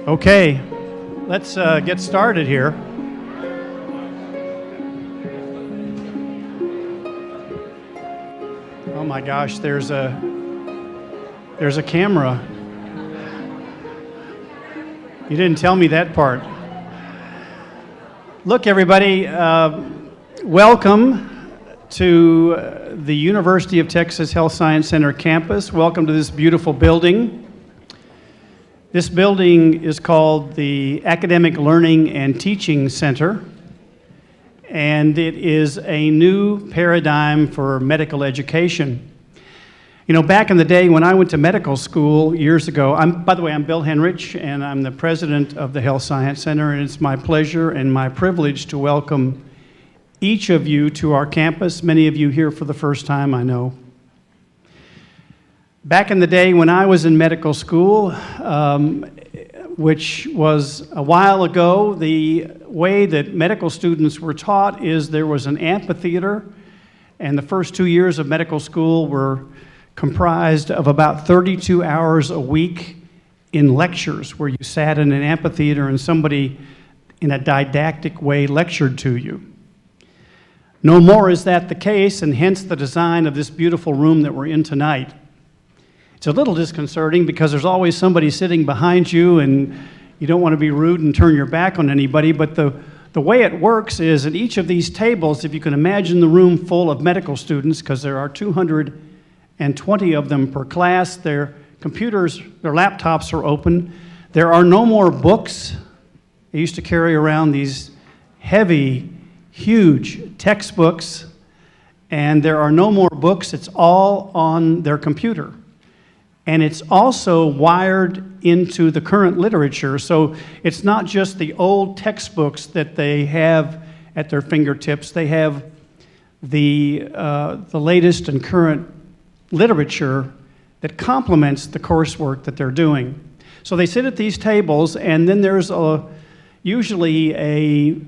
Okay, let's get started here. Oh my gosh, there's a camera. You didn't tell me that part. Look, everybody, welcome to the University of Texas Health Science Center campus. Welcome to this beautiful building. This building is called the Academic Learning and Teaching Center, and it is a new paradigm for medical education. You know, back in the day when I went to medical school years ago, by the way, I'm Bill Henrich, and I'm the president of the Health Science Center, and it's my pleasure and my privilege to welcome each of you to our campus. Many of you here for the first time, I know. Back in the day when I was in medical school, which was a while ago, the way that medical students were taught is there was an amphitheater, and the first 2 years of medical school were comprised of about 32 hours a week in lectures where you sat in an amphitheater and somebody in a didactic way lectured to you. No more is that the case, and hence the design of this beautiful room that we're in tonight. It's a little disconcerting because there's always somebody sitting behind you and you don't want to be rude and turn your back on anybody, but the way it works is at each of these tables, if you can imagine the room full of medical students, because there are 220 of them per class, their computers, their laptops are open. There are no more books. They used to carry around these heavy, huge textbooks, and there are no more books. It's all on their computer. And it's also wired into the current literature, so it's not just the old textbooks that they have at their fingertips. They have the latest and current literature that complements the coursework that they're doing. So they sit at these tables, and then there's usually a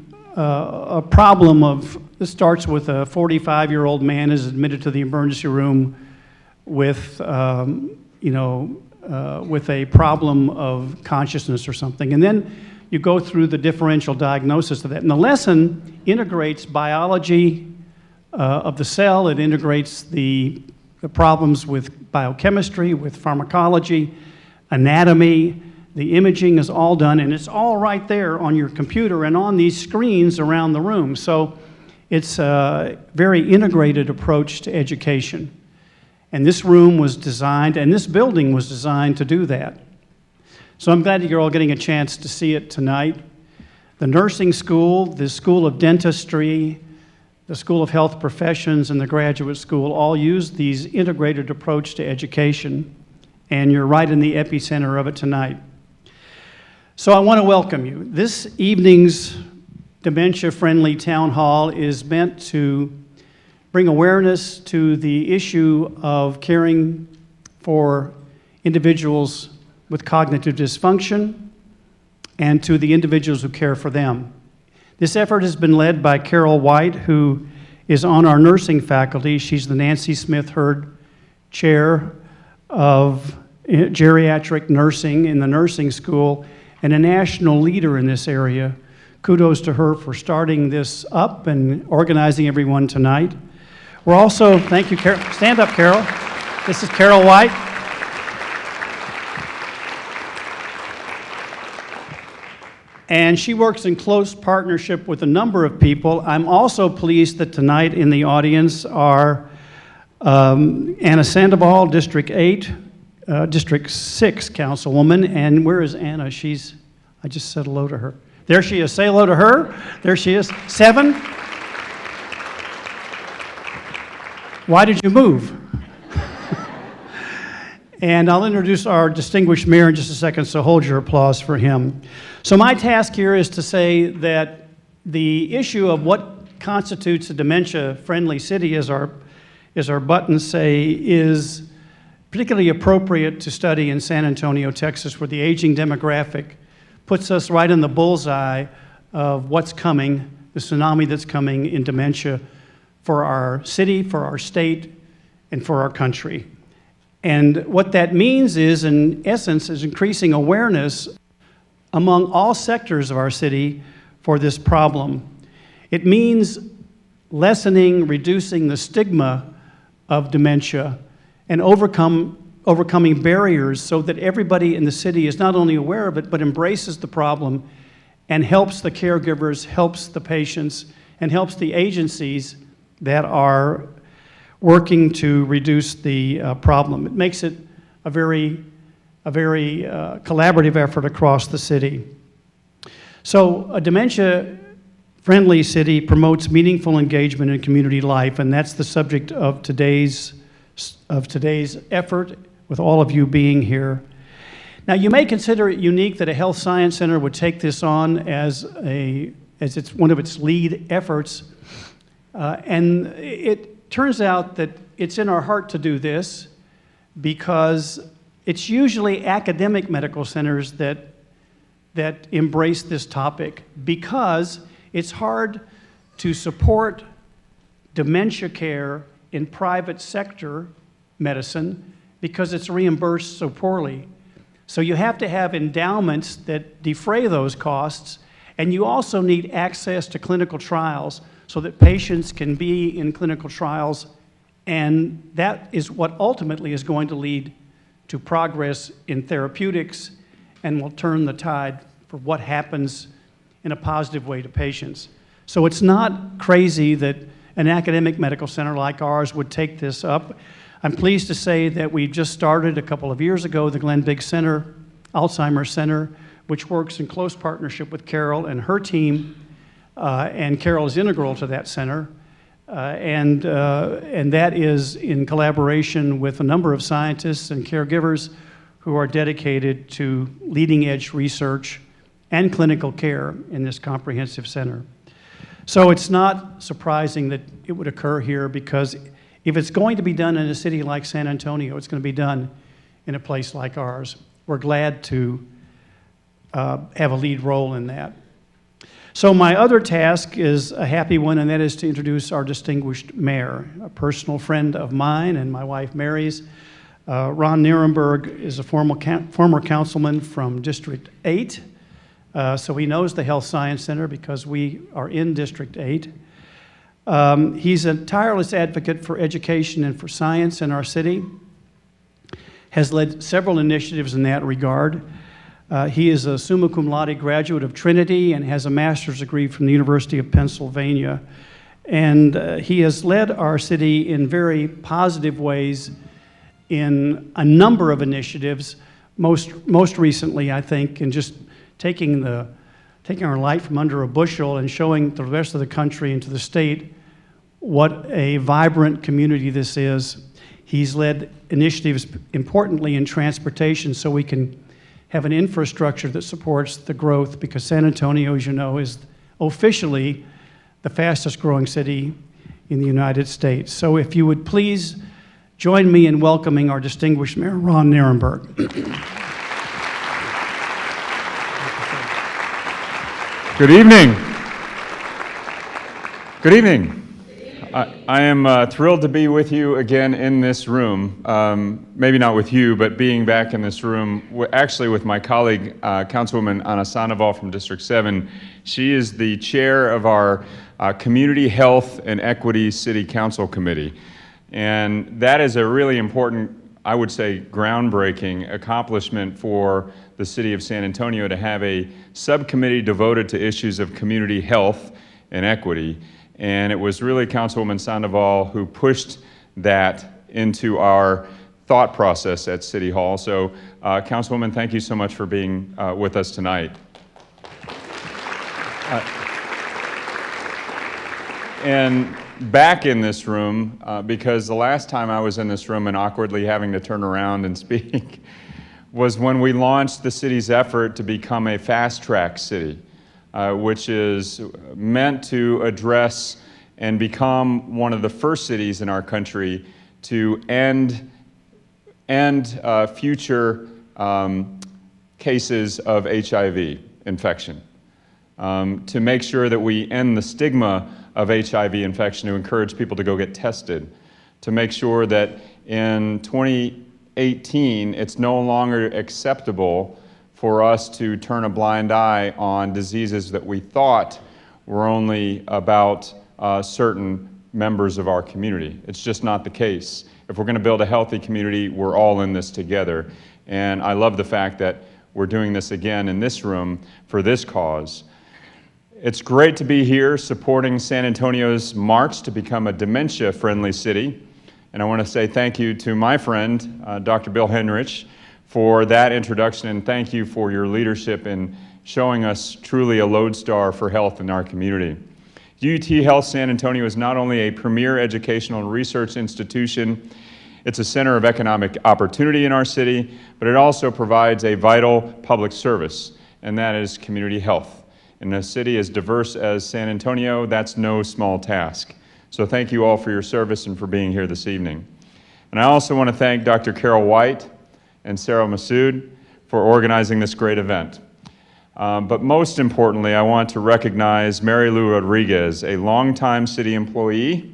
problem of, this starts with a 45-year-old man is admitted to the emergency room with with a problem of consciousness or something. And then you go through the differential diagnosis of that. And the lesson integrates biology of the cell. It integrates the problems with biochemistry, with pharmacology, anatomy. The imaging is all done, and it's all right there on your computer and on these screens around the room. So it's a very integrated approach to education. And this room was designed, and this building was designed to do that. So I'm glad that you're all getting a chance to see it tonight. The nursing school, the School of Dentistry, the School of Health Professions, and the graduate school all use these integrated approach to education, and you're right in the epicenter of it tonight. So I want to welcome you. This evening's Dementia Friendly Town Hall is meant to bring awareness to the issue of caring for individuals with cognitive dysfunction and to the individuals who care for them. This effort has been led by Carol White, who is on our nursing faculty. She's the Nancy Smith Hurd Chair of Geriatric Nursing in the nursing school and a national leader in this area. Kudos to her for starting this up and organizing everyone tonight. We're also, thank you, Carol. Stand up, Carol. This is Carol White. And she works in close partnership with a number of people. I'm also pleased that tonight in the audience are Anna Sandoval, District 8, District 6 Councilwoman. And where is Anna? I just said hello to her. There she is. Say hello to her. There she is. 7. Why did you move? And I'll introduce our distinguished mayor in just a second, so hold your applause for him. So my task here is to say that the issue of what constitutes a dementia-friendly city, as our buttons say, is particularly appropriate to study in San Antonio, Texas, where the aging demographic puts us right in the bullseye of what's coming, the tsunami that's coming in dementia for our city, for our state, and for our country. And what that means is, in essence, is increasing awareness among all sectors of our city for this problem. It means lessening, reducing the stigma of dementia and overcoming barriers so that everybody in the city is not only aware of it, but embraces the problem and helps the caregivers, helps the patients, and helps the agencies that are working to reduce the problem. It makes it a very collaborative effort across the city. So a dementia-friendly city promotes meaningful engagement in community life, and that's the subject of today's effort, with all of you being here. Now, you may consider it unique that a health science center would take this on as it's one of its lead efforts, and it turns out that it's in our heart to do this because it's usually academic medical centers that embrace this topic, because it's hard to support dementia care in private sector medicine because it's reimbursed so poorly. So you have to have endowments that defray those costs, and you also need access to clinical trials so that patients can be in clinical trials, and that is what ultimately is going to lead to progress in therapeutics and will turn the tide for what happens in a positive way to patients. So it's not crazy that an academic medical center like ours would take this up. I'm pleased to say that we just started a couple of years ago the Glenn Biggs Center, Alzheimer's Center, which works in close partnership with Carol and her team, and Carol is integral to that center, and that is in collaboration with a number of scientists and caregivers who are dedicated to leading edge research and clinical care in this comprehensive center. So it's not surprising that it would occur here, because if it's going to be done in a city like San Antonio, it's going to be done in a place like ours. We're glad to have a lead role in that. So my other task is a happy one, and that is to introduce our distinguished mayor, a personal friend of mine and my wife Mary's. Ron Nirenberg is a former councilman from District 8, so he knows the Health Science Center because we are in District 8. He's a tireless advocate for education and for science in our city, has led several initiatives in that regard. He is a summa cum laude graduate of Trinity and has a master's degree from the University of Pennsylvania. And he has led our city in very positive ways in a number of initiatives, most recently, I think, in just taking our light from under a bushel and showing to the rest of the country and to the state what a vibrant community this is. He's led initiatives, importantly, in transportation, so we can have an infrastructure that supports the growth, because San Antonio, as you know, is officially the fastest growing city in the United States. So if you would please join me in welcoming our distinguished Mayor, Ron Nirenberg. Good evening. Good evening. I am thrilled to be with you again in this room. Maybe not with you, but being back in this room, actually with my colleague, Councilwoman Anna Sandoval from District 7. She is the chair of our Community Health and Equity City Council Committee. And that is a really important, I would say, groundbreaking accomplishment for the city of San Antonio to have a subcommittee devoted to issues of community health and equity. And it was really Councilwoman Sandoval who pushed that into our thought process at City Hall. So, Councilwoman, thank you so much for being with us tonight. And back in this room, because the last time I was in this room and awkwardly having to turn around and speak was when we launched the city's effort to become a fast-track city, which is meant to address and become one of the first cities in our country to end future cases of HIV infection, to make sure that we end the stigma of HIV infection, to encourage people to go get tested, to make sure that in 2018 it's no longer acceptable for us to turn a blind eye on diseases that we thought were only about certain members of our community. It's just not the case. If we're going to build a healthy community, we're all in this together. And I love the fact that we're doing this again in this room for this cause. It's great to be here supporting San Antonio's march to become a dementia-friendly city. And I want to say thank you to my friend, Dr. Bill Henrich, for that introduction, and thank you for your leadership in showing us truly a lodestar for health in our community. UTHealth San Antonio is not only a premier educational and research institution, it's a center of economic opportunity in our city, but it also provides a vital public service, and that is community health. In a city as diverse as San Antonio, that's no small task. So thank you all for your service and for being here this evening. And I also want to thank Dr. Carol White and Sarah Massoud for organizing this great event. But most importantly, I want to recognize Mary Lou Rodriguez, a longtime city employee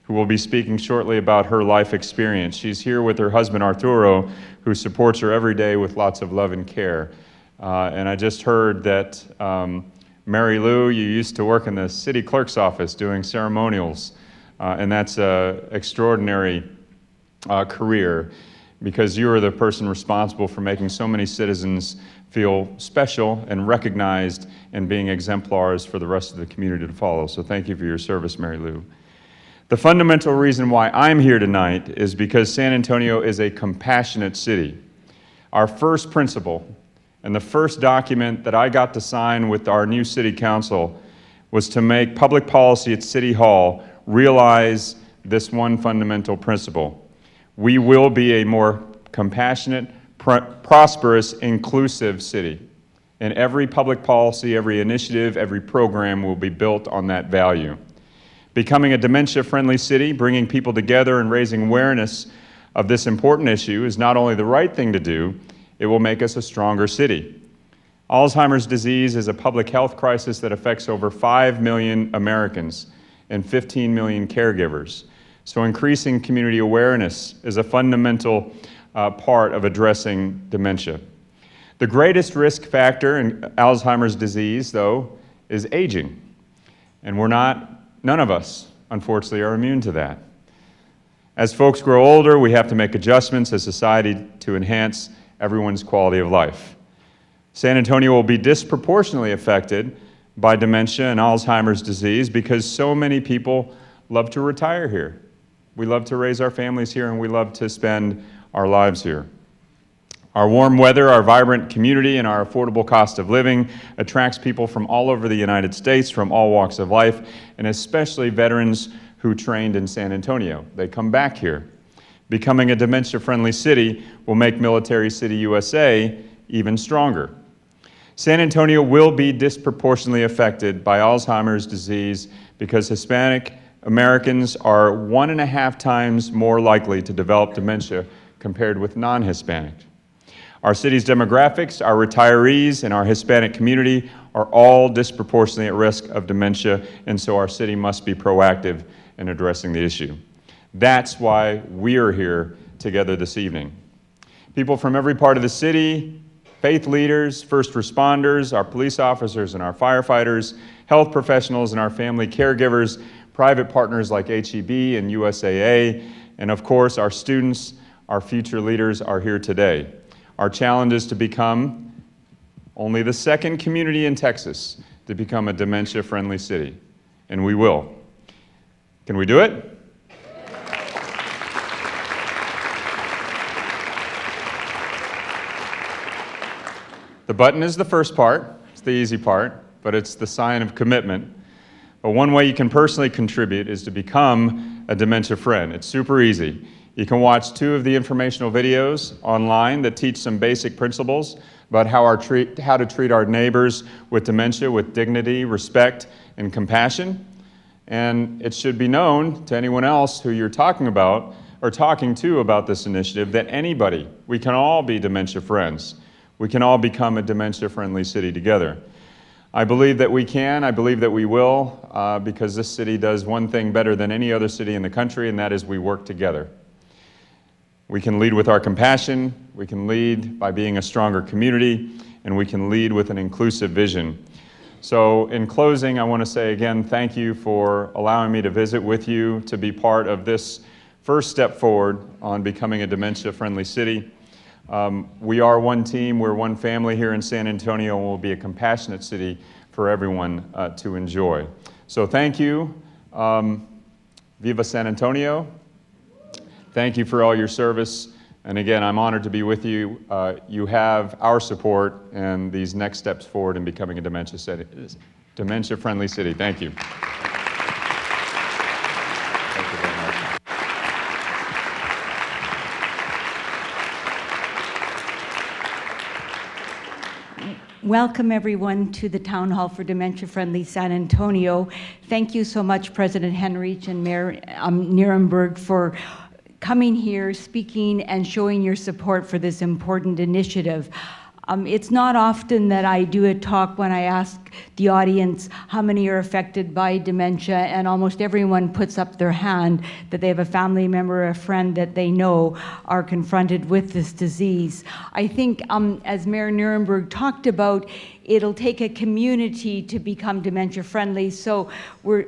who will be speaking shortly about her life experience. She's here with her husband Arturo, who supports her every day with lots of love and care. And I just heard that Mary Lou, you used to work in the city clerk's office doing ceremonials, and that's an extraordinary career, because you are the person responsible for making so many citizens feel special and recognized and being exemplars for the rest of the community to follow. So thank you for your service, Mary Lou. The fundamental reason why I'm here tonight is because San Antonio is a compassionate city. Our first principle and the first document that I got to sign with our new city council was to make public policy at City Hall realize this one fundamental principle. We will be a more compassionate, prosperous, inclusive city. And every public policy, every initiative, every program will be built on that value. Becoming a dementia-friendly city, bringing people together and raising awareness of this important issue is not only the right thing to do, it will make us a stronger city. Alzheimer's disease is a public health crisis that affects over 5 million Americans and 15 million caregivers. So increasing community awareness is a fundamental part of addressing dementia. The greatest risk factor in Alzheimer's disease, though, is aging. And none of us, unfortunately, are immune to that. As folks grow older, we have to make adjustments as society to enhance everyone's quality of life. San Antonio will be disproportionately affected by dementia and Alzheimer's disease because so many people love to retire here. We love to raise our families here, and we love to spend our lives here. Our warm weather, our vibrant community, and our affordable cost of living attracts people from all over the United States, from all walks of life, and especially veterans who trained in San Antonio. They come back here. Becoming a dementia-friendly city will make Military City, USA even stronger. San Antonio will be disproportionately affected by Alzheimer's disease because Hispanic Americans are 1.5 times more likely to develop dementia compared with non-Hispanic. Our city's demographics, our retirees, and our Hispanic community are all disproportionately at risk of dementia, and so our city must be proactive in addressing the issue. That's why we are here together this evening. People from every part of the city, faith leaders, first responders, our police officers and our firefighters, health professionals and our family caregivers, private partners like HEB and USAA, and of course our students, our future leaders are here today. Our challenge is to become only the second community in Texas to become a dementia-friendly city, and we will. Can we do it? The button is the first part. It's the easy part, but it's the sign of commitment. But one way you can personally contribute is to become a dementia friend. It's super easy. You can watch 2 of the informational videos online that teach some basic principles about how to treat our neighbors with dementia with dignity, respect, and compassion. And it should be known to anyone else who you're talking about or talking to about this initiative that anybody, we can all be dementia friends. We can all become a dementia-friendly city together. I believe that we can, I believe that we will, because this city does one thing better than any other city in the country, and that is we work together. We can lead with our compassion, we can lead by being a stronger community, and we can lead with an inclusive vision. So in closing, I want to say again, thank you for allowing me to visit with you, to be part of this first step forward on becoming a dementia-friendly city. We are one team, we're one family here in San Antonio, and we'll be a compassionate city for everyone to enjoy. So thank you. Viva San Antonio. Thank you for all your service. And again, I'm honored to be with you. You have our support in these next steps forward in becoming a dementia-friendly city. Thank you. Thank you very much. Welcome everyone to the Town Hall for Dementia Friendly San Antonio. Thank you so much, President Henrich and Mayor Nierenberg, for coming here, speaking, and showing your support for this important initiative. It's not often that I do a talk when I ask the audience how many are affected by dementia, and almost everyone puts up their hand that they have a family member or a friend that they know are confronted with this disease. I think, as Mayor Nierenberg talked about, it'll take a community to become dementia friendly, so we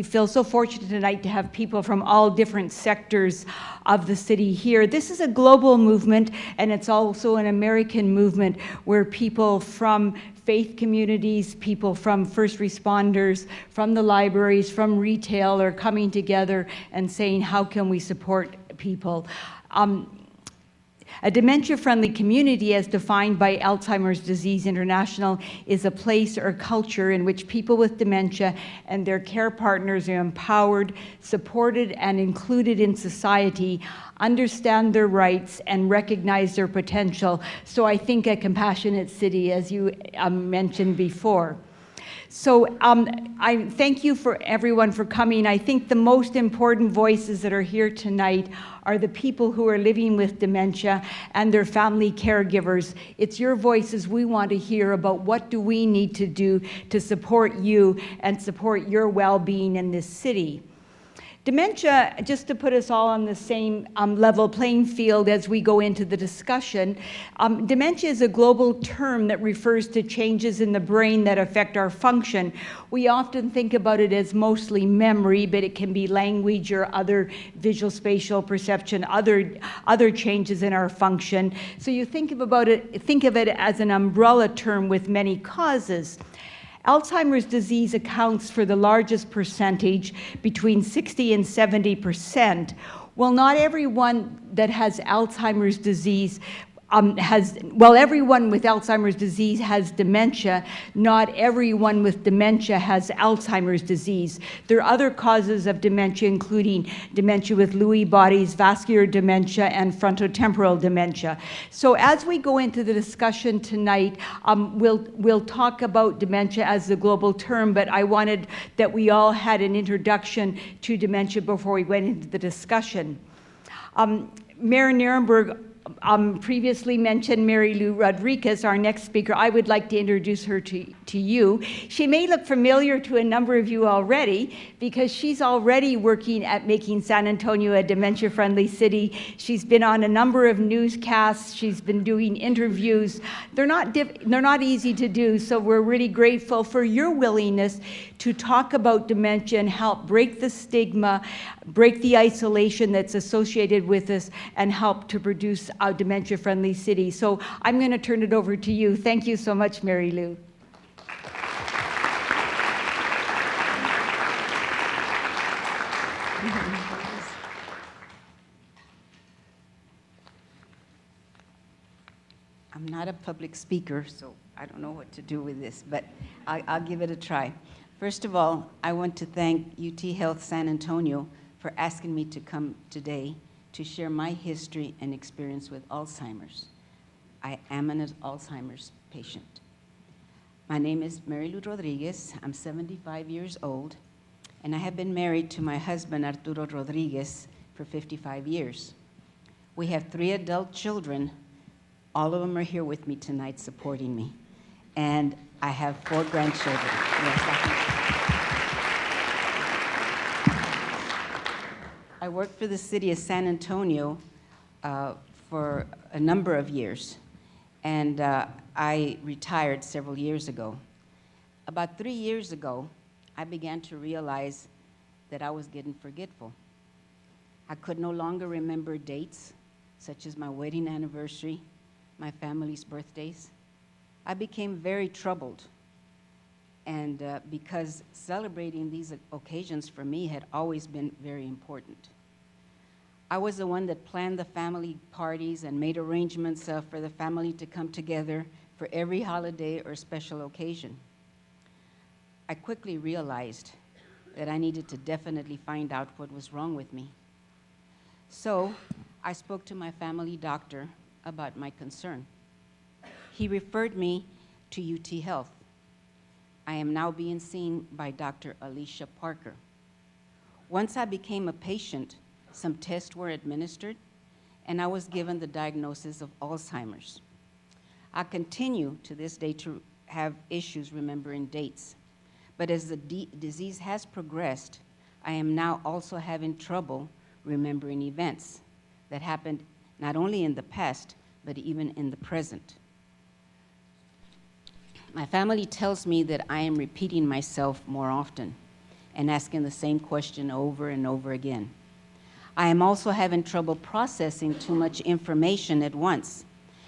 feel so fortunate tonight to have people from all different sectors of the city here. This is a global movement, and it's also an American movement where people from faith communities, people from first responders, from the libraries, from retail are coming together and saying, how can we support people? A dementia-friendly community, as defined by Alzheimer's Disease International, is a place or culture in which people with dementia and their care partners are empowered, supported, and included in society, understand their rights, and recognize their potential. So I think a compassionate city, as you mentioned before. So I thank you for everyone for coming. I think the most important voices that are here tonight are the people who are living with dementia and their family caregivers. It's your voices we want to hear about what do we need to do to support you and support your well-being in this city. Dementia, just to put us all on the same level playing field as we go into the discussion, dementia is a global term that refers to changes in the brain that affect our function. We often think about it as mostly memory, but it can be language or other visual spatial perception, other changes in our function. So you think of it as an umbrella term with many causes. Alzheimer's disease accounts for the largest percentage, between 60 and 70%. Well, not everyone that has Alzheimer's disease everyone with Alzheimer's disease has dementia. Not everyone with dementia has Alzheimer's disease. There are other causes of dementia, including dementia with Lewy bodies, vascular dementia, and frontotemporal dementia. So as we go into the discussion tonight, we'll talk about dementia as the global term, but I wanted that we all had an introduction to dementia before we went into the discussion. Mayor Nierenberg previously mentioned Mary Lou Rodriguez, our next speaker. I would like to introduce her to you. She may look familiar to a number of you already because she's already working at making San Antonio a dementia-friendly city. She's been on a number of newscasts. She's been doing interviews. They're not easy to do, so we're really grateful for your willingness to talk about dementia and help break the stigma, break the isolation that's associated with this, and help to produce a dementia-friendly city. So I'm going to turn it over to you. Thank you so much, Mary Lou. I'm not a public speaker, so I don't know what to do with this, but I'll give it a try. First of all, I want to thank UT Health San Antonio for asking me to come today to share my history and experience with Alzheimer's. I am an Alzheimer's patient. My name is Mary Lou Rodriguez. I'm 75 years old, and I have been married to my husband, Arturo Rodriguez, for 55 years. We have 3 adult children. All of them are here with me tonight supporting me. And I have 4 grandchildren. Yes, I worked for the city of San Antonio for a number of years. and I retired several years ago. About 3 years ago, I began to realize that I was getting forgetful. I could no longer remember dates, such as my wedding anniversary, my family's birthdays. I became very troubled, and because celebrating these occasions for me had always been very important. I was the one that planned the family parties and made arrangements for the family to come together for every holiday or special occasion. I quickly realized that I needed to definitely find out what was wrong with me. So I spoke to my family doctor about my concern. He referred me to UT Health. I am now being seen by Dr. Alicia Parker. Once I became a patient, some tests were administered, and I was given the diagnosis of Alzheimer's. I continue to this day to have issues remembering dates, but as the disease has progressed, I am now also having trouble remembering events that happened not only in the past, but even in the present. My family tells me that I am repeating myself more often and asking the same question over and over again. I am also having trouble processing too much information at once.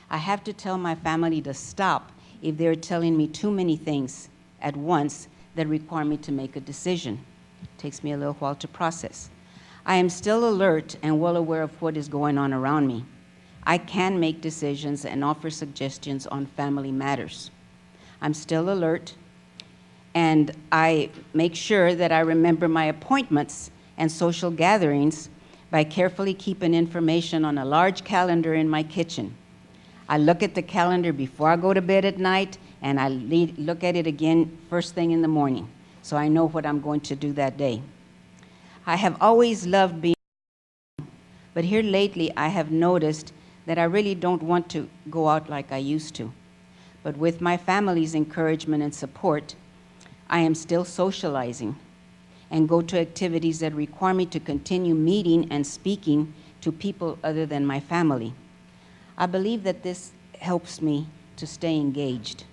I have to tell my family to stop if they're telling me too many things at once that require me to make a decision. It takes me a little while to process. I am still alert and well aware of what is going on around me. I can make decisions and offer suggestions on family matters. I'm still alert, and I make sure that I remember my appointments and social gatherings by carefully keeping information on a large calendar in my kitchen. I look at the calendar before I go to bed at night, and I look at it again first thing in the morning, so I know what I'm going to do that day. I have always loved being alone, but here lately I have noticed that I really don't want to go out like I used to. But with my family's encouragement and support, I am still socializing and go to activities that require me to continue meeting and speaking to people other than my family. I believe that this helps me to stay engaged.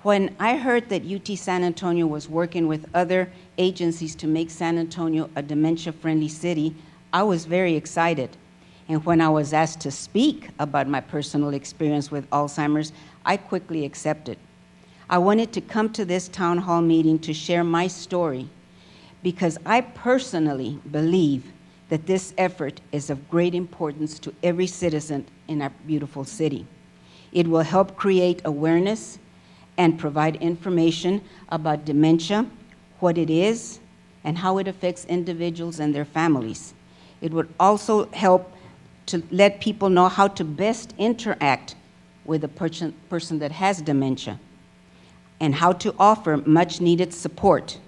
When I heard that UT San Antonio was working with other agencies to make San Antonio a dementia-friendly city, I was very excited. And when I was asked to speak about my personal experience with Alzheimer's, I quickly accepted. I wanted to come to this town hall meeting to share my story, because I personally believe that this effort is of great importance to every citizen in our beautiful city. It will help create awareness and provide information about dementia, what it is, and how it affects individuals and their families. It would also help to let people know how to best interact with a person that has dementia, and how to offer much needed support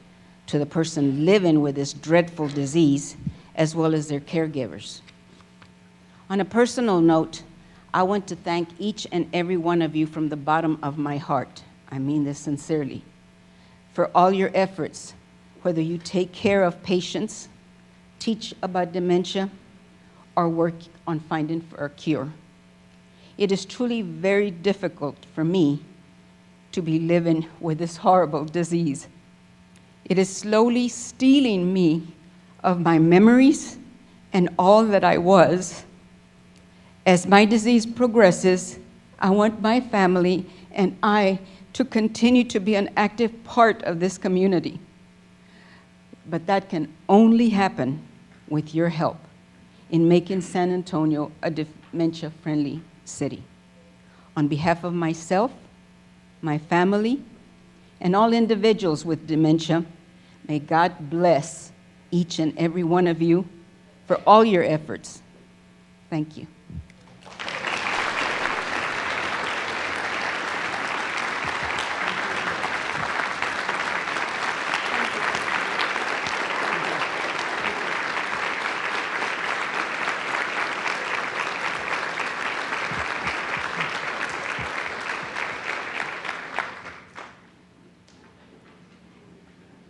to the person living with this dreadful disease, as well as their caregivers. On a personal note, I want to thank each and every one of you from the bottom of my heart, I mean this sincerely, for all your efforts, whether you take care of patients, teach about dementia, or work on finding for a cure. It is truly very difficult for me to be living with this horrible disease. It is slowly stealing me of my memories and all that I was. As my disease progresses, I want my family and I to continue to be an active part of this community. But that can only happen with your help in making San Antonio a dementia-friendly city. On behalf of myself, my family, and all individuals with dementia, may God bless each and every one of you for all your efforts. Thank you.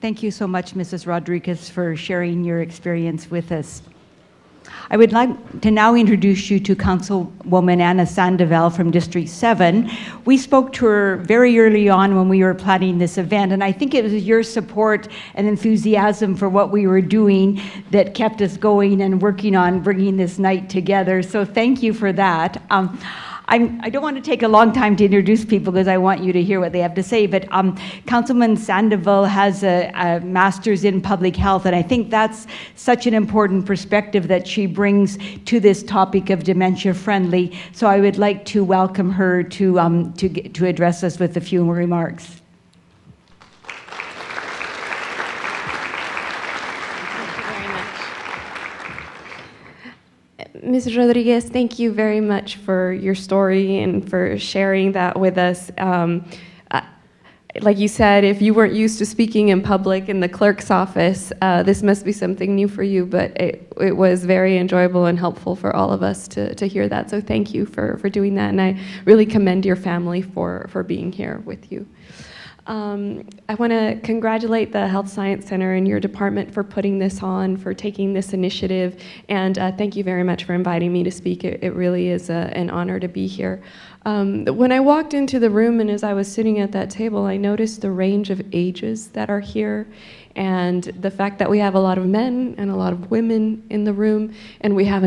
Thank you so much, Mrs. Rodriguez, for sharing your experience with us. I would like to now introduce you to Councilwoman Anna Sandoval from District 7. We spoke to her very early on when we were planning this event, and I think it was your support and enthusiasm for what we were doing that kept us going and working on bringing this night together. So thank you for that. I don't want to take a long time to introduce people because I want you to hear what they have to say, but Councilman Sandoval has a master's in public health, and I think that's such an important perspective that she brings to this topic of dementia friendly. So I would like to welcome her to address us with a few remarks. Ms. Rodriguez, thank you very much for your story and for sharing that with us. Like you said, if you weren't used to speaking in public in the clerk's office, this must be something new for you, but it was very enjoyable and helpful for all of us to hear that. So thank you for doing that, and I really commend your family for being here with you. I want to congratulate the Health Science Center and your department for putting this on, for taking this initiative, and thank you very much for inviting me to speak. It really is an honor to be here. When I walked into the room and as I was sitting at that table, I noticed the range of ages that are here and the fact that we have a lot of men and a lot of women in the room, and we have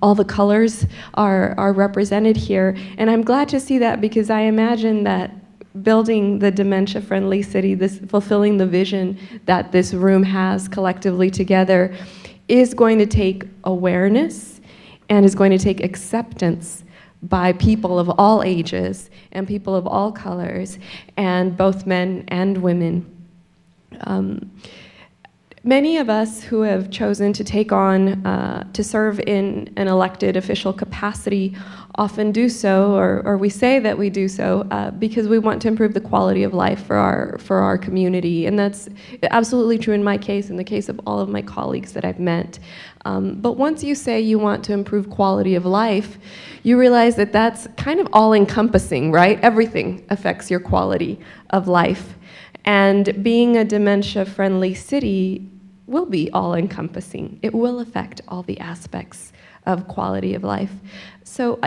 all the colors are represented here. And I'm glad to see that because I imagine that building the dementia-friendly city, fulfilling the vision that this room has collectively together, is going to take awareness and is going to take acceptance by people of all ages and people of all colors, and both men and women. Many of us who have chosen to take on, to serve in an elected official capacity often do so, or we say that we do so, because we want to improve the quality of life for our community. And that's absolutely true in my case, in the case of all of my colleagues that I've met. But once you say you want to improve quality of life, you realize that that's kind of all-encompassing, right? Everything affects your quality of life. And being a dementia-friendly city will be all-encompassing. It will affect all the aspects of quality of life. So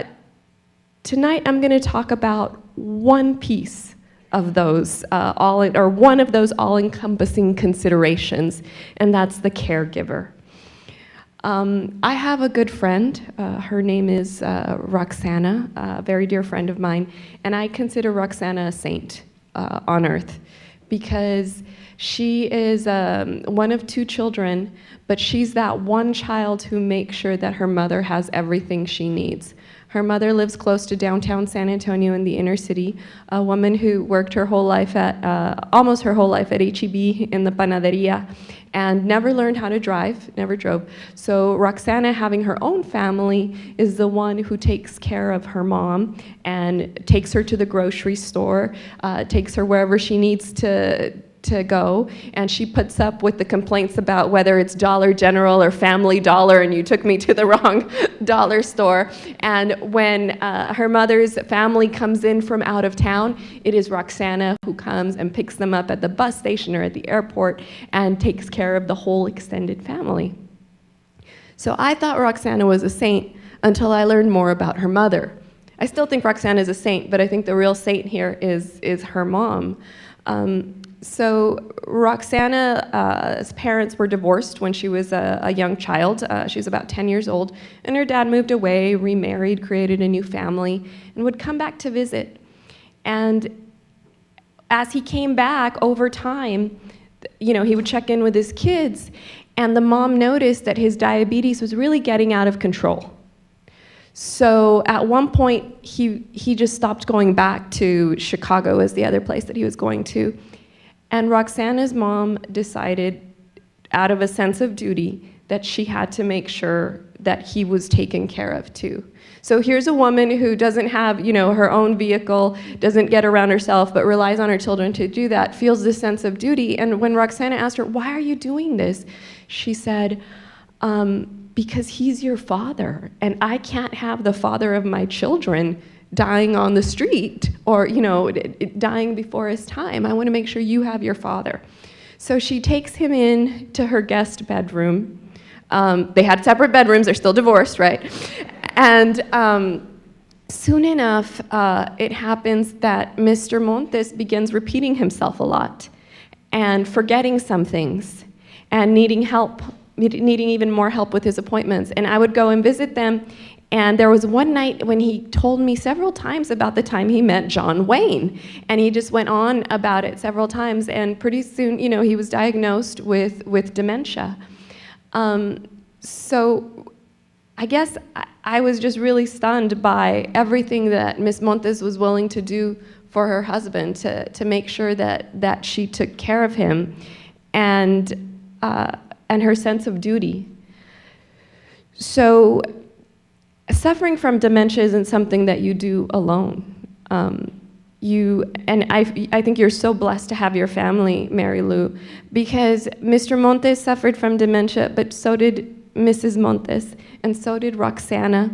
tonight I'm going to talk about one piece of those, one of those all-encompassing considerations, and that's the caregiver. I have a good friend. Her name is Roxana, a very dear friend of mine, and I consider Roxana a saint on earth, because she is one of 2 children, but she's that one child who makes sure that her mother has everything she needs. Her mother lives close to downtown San Antonio in the inner city, a woman who worked her whole life almost her whole life at H-E-B in the panaderia, and never learned how to drive, never drove. So Roxana, having her own family, is the one who takes care of her mom and takes her to the grocery store, takes her wherever she needs to go, and she puts up with the complaints about whether it's Dollar General or Family Dollar and you took me to the wrong dollar store. And when her mother's family comes in from out of town, it is Roxana who comes and picks them up at the bus station or at the airport and takes care of the whole extended family. So I thought Roxana was a saint until I learned more about her mother. I still think Roxana is a saint, but I think the real saint here is her mom. So Roxana's parents were divorced when she was a young child. She was about 10 years old, and her dad moved away, remarried, created a new family, and would come back to visit. And as he came back over time, he would check in with his kids, and the mom noticed that his diabetes was really getting out of control. So at one point, he just stopped going back to Chicago as the other place that he was going to. And Roxana's mom decided, out of a sense of duty, that she had to make sure that he was taken care of too. So here's a woman who doesn't have, her own vehicle, doesn't get around herself, but relies on her children to do that, feels this sense of duty. And when Roxana asked her, "Why are you doing this?" she said, "Because he's your father, and I can't have the father of my children dying on the street or, dying before his time. I want to make sure you have your father." So she takes him in to her guest bedroom, They had separate bedrooms. They're still divorced, right? And soon enough, it happens that Mr. Montes begins repeating himself a lot and forgetting some things and needing help, needing even more help with his appointments. And I would go and visit them. And there was one night when he told me several times about the time he met John Wayne. And he just went on about it several times. And pretty soon, you know, he was diagnosed with dementia. So I guess I was just really stunned by everything that Ms. Montes was willing to do for her husband to make sure that she took care of him, and her sense of duty. So suffering from dementia isn't something that you do alone. I think you're so blessed to have your family, Mary Lou, because Mr. Montes suffered from dementia, but so did Mrs. Montes, and so did Roxana.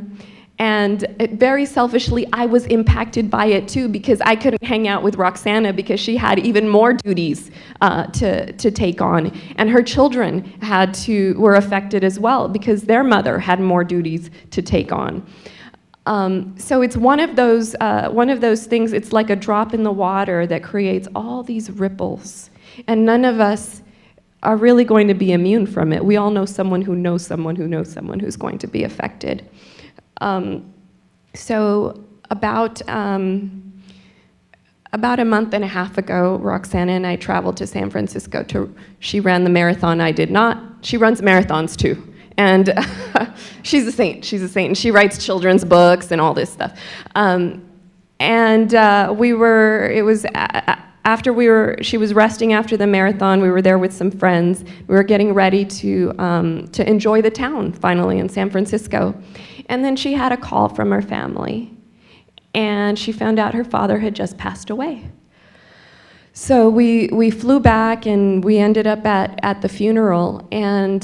And very selfishly, I was impacted by it too, because I couldn't hang out with Roxana because she had even more duties to take on. And her children were affected as well because their mother had more duties to take on. So it's one of those things, it's like a drop in the water that creates all these ripples. And none of us are really going to be immune from it. We all know someone who knows someone who knows someone who's going to be affected. So about a month and a half ago, Roxana and I traveled to San Francisco. She ran the marathon, I did not. She runs marathons too. And she's a saint. She's a saint. And she writes children's books and all this stuff. She was resting after the marathon. We were there with some friends. We were getting ready to enjoy the town finally in San Francisco. And then she had a call from her family. And she found out her father had just passed away. So we flew back and we ended up at the funeral. And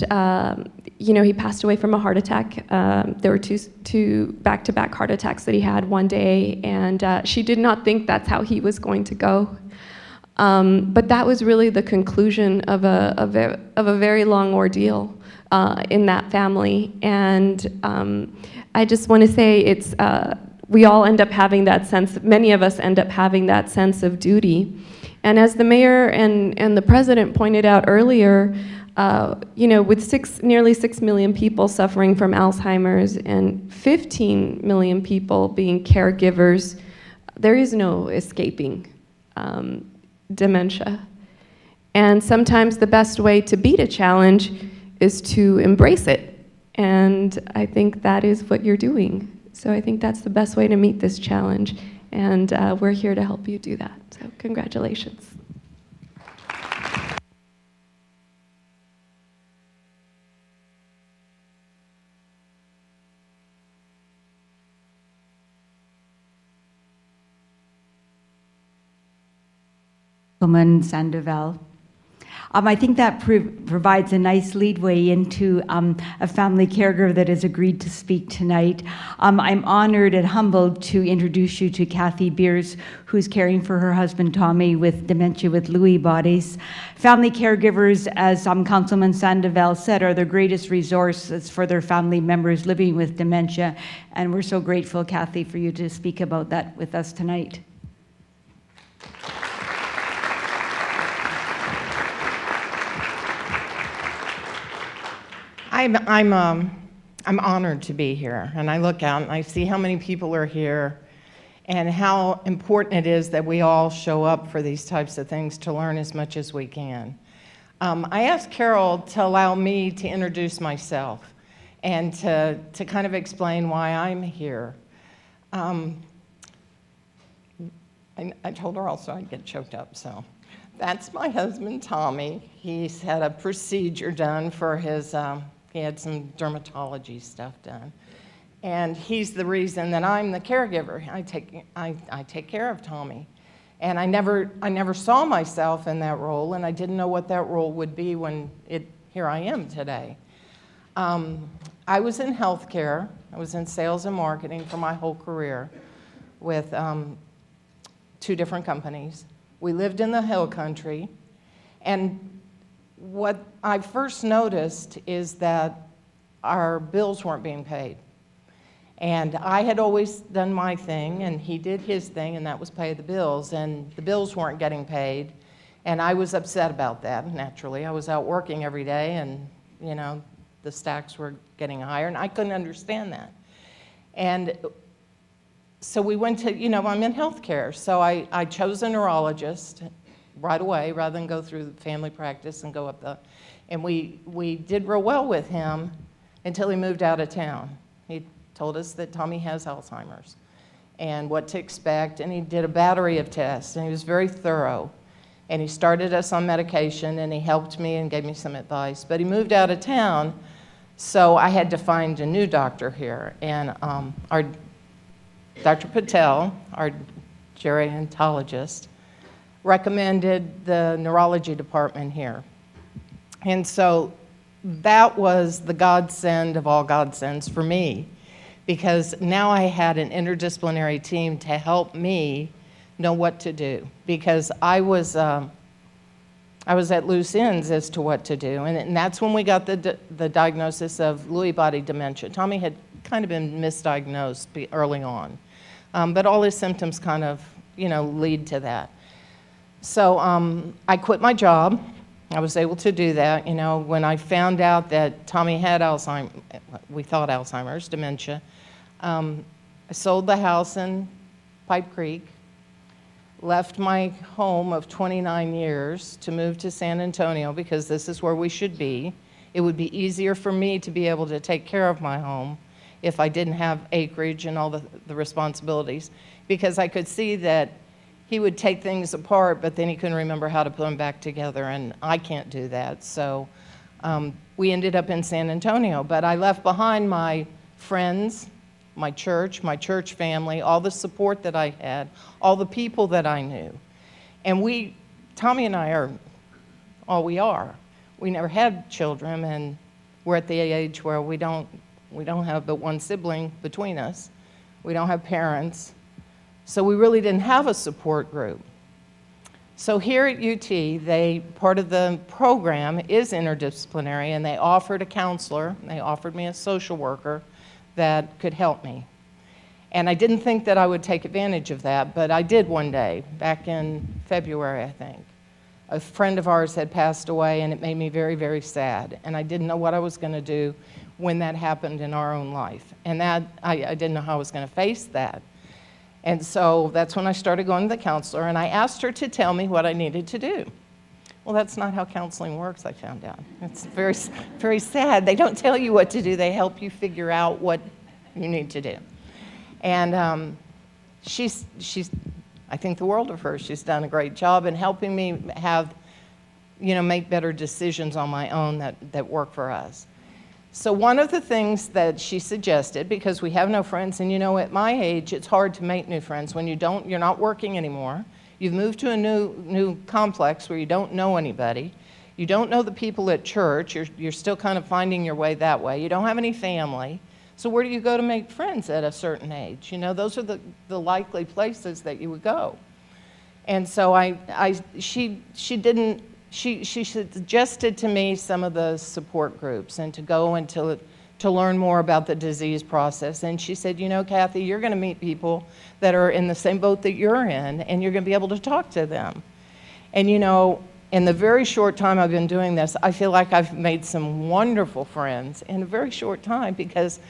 he passed away from a heart attack. There were two back-to-back heart attacks that he had one day, and she did not think that's how he was going to go. But that was really the conclusion of a very long ordeal in that family. And I just want to say we all end up having that sense. Many of us end up having that sense of duty. And as the mayor and the president pointed out earlier, with nearly 6 million people suffering from Alzheimer's and 15 million people being caregivers, there is no escaping dementia. And sometimes the best way to beat a challenge is to embrace it. And I think that is what you're doing. So I think that's the best way to meet this challenge. And we're here to help you do that. So congratulations. Sandoval. I think that provides a nice leadway into a family caregiver that has agreed to speak tonight. I'm honored and humbled to introduce you to Kathy Beers, who's caring for her husband Tommy with dementia with Lewy bodies. Family caregivers, as Councilman Sandoval said, are the greatest resources for their family members living with dementia, and we're so grateful, Kathy, for you to speak about that with us tonight. I'm honored to be here, and I look out and I see how many people are here and how important it is that we all show up for these types of things to learn as much as we can. I asked Carol to allow me to introduce myself and to kind of explain why I'm here. I told her also I'd get choked up, so. That's my husband, Tommy. He's had a procedure done for his, he had some dermatology stuff done. And he's the reason that I'm the caregiver. I take care of Tommy. And I never saw myself in that role, and I didn't know what that role would be when here I am today. I was in healthcare. I was in sales and marketing for my whole career with 2 different companies. We lived in the hill country, and what I first noticed is that our bills weren't being paid. And I had always done my thing, and he did his thing, and that was pay the bills, and the bills weren't getting paid. And I was upset about that, naturally. I was out working every day, and, you know, the stacks were getting higher, and I couldn't understand that. And so we went to, you know, I'm in healthcare, so I chose a neurologist right away rather than go through the family practice and go up the, and we did real well with him until he moved out of town. He told us that Tommy has Alzheimer's and what to expect, and he did a battery of tests, and he was very thorough. And he started us on medication, and he helped me and gave me some advice. But he moved out of town, so I had to find a new doctor here. And our Dr. Patel, our gerontologist, recommended the neurology department here. And so that was the godsend of all godsends for me, because now I had an interdisciplinary team to help me know what to do, because I was at loose ends as to what to do, and that's when we got the diagnosis of Lewy body dementia. Tommy had kind of been misdiagnosed early on, but all his symptoms kind of, you know, lead to that. So I quit my job. I was able to do that. You know, when I found out that Tommy had Alzheimer's, we thought Alzheimer's, dementia, I sold the house in Pipe Creek, left my home of 29 years to move to San Antonio because this is where we should be. It would be easier for me to be able to take care of my home if I didn't have acreage and all the responsibilities, because I could see that he would take things apart, but then he couldn't remember how to put them back together, and I can't do that. So we ended up in San Antonio, but I left behind my friends, my church family, all the support that I had, all the people that I knew. And Tommy and I are all we are. We never had children, and we're at the age where we don't have but one sibling between us. We don't have parents. So we really didn't have a support group. So here at UT, part of the program is interdisciplinary, and they offered a counselor, they offered me a social worker that could help me. And I didn't think that I would take advantage of that, but I did one day, back in February, I think. A friend of ours had passed away, and it made me very, very sad. And I didn't know what I was going to do when that happened in our own life. And that I didn't know how I was going to face that. And so that's when I started going to the counselor, and I asked her to tell me what I needed to do. Well, that's not how counseling works, I found out. It's very, very sad. They don't tell you what to do. They help you figure out what you need to do. And she's, I think the world of her. She's done a great job in helping me have, you know, make better decisions on my own that work for us. So one of the things that she suggested, because we have no friends, and you know, at my age, it's hard to make new friends when you're not working anymore. You've moved to a new complex where you don't know anybody. You don't know the people at church. You're still kind of finding your way that way. You don't have any family. So where do you go to make friends at a certain age? You know, those are the likely places that you would go. And so she suggested to me some of the support groups and to go and to learn more about the disease process. And she said, you know, Kathy, you're going to meet people that are in the same boat that you're in, and you're going to be able to talk to them. And you know, in the very short time I've been doing this, I feel like I've made some wonderful friends in a very short time, because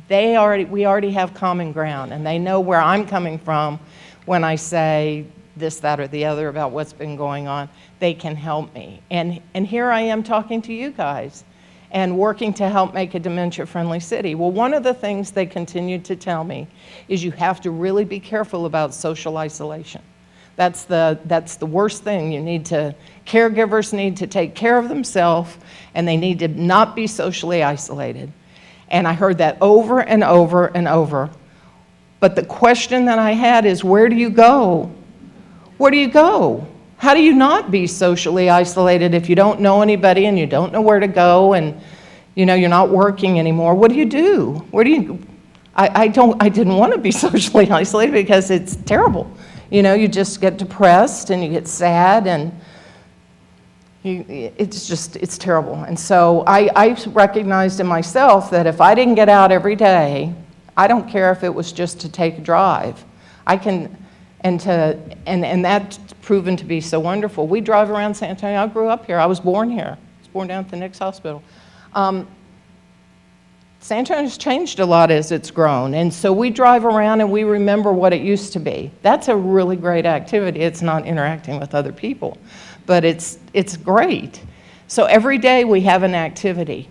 we already have common ground, and they know where I'm coming from when I say this, that, or the other about what's been going on. They can help me. And here I am talking to you guys and working to help make a dementia-friendly city. Well, one of the things they continued to tell me is you have to really be careful about social isolation. That's the worst thing. Caregivers need to take care of themselves, and they need to not be socially isolated. And I heard that over and over and over. But the question that I had is, where do you go? Where do you go? How do you not be socially isolated if you don't know anybody and you don't know where to go, and you know you're not working anymore? What do you do? Where do you? I didn't want to be socially isolated because it's terrible. You know, you just get depressed and you get sad, and It's terrible. And so I recognized in myself that if I didn't get out every day, I don't care if it was just to take a drive, and that's proven to be so wonderful. We drive around San Antonio. I grew up here. I was born here. I was born down at the Nix Hospital. San Antonio's changed a lot as it's grown, and so we drive around and we remember what it used to be. That's a really great activity. It's not interacting with other people, but it's great. So every day we have an activity,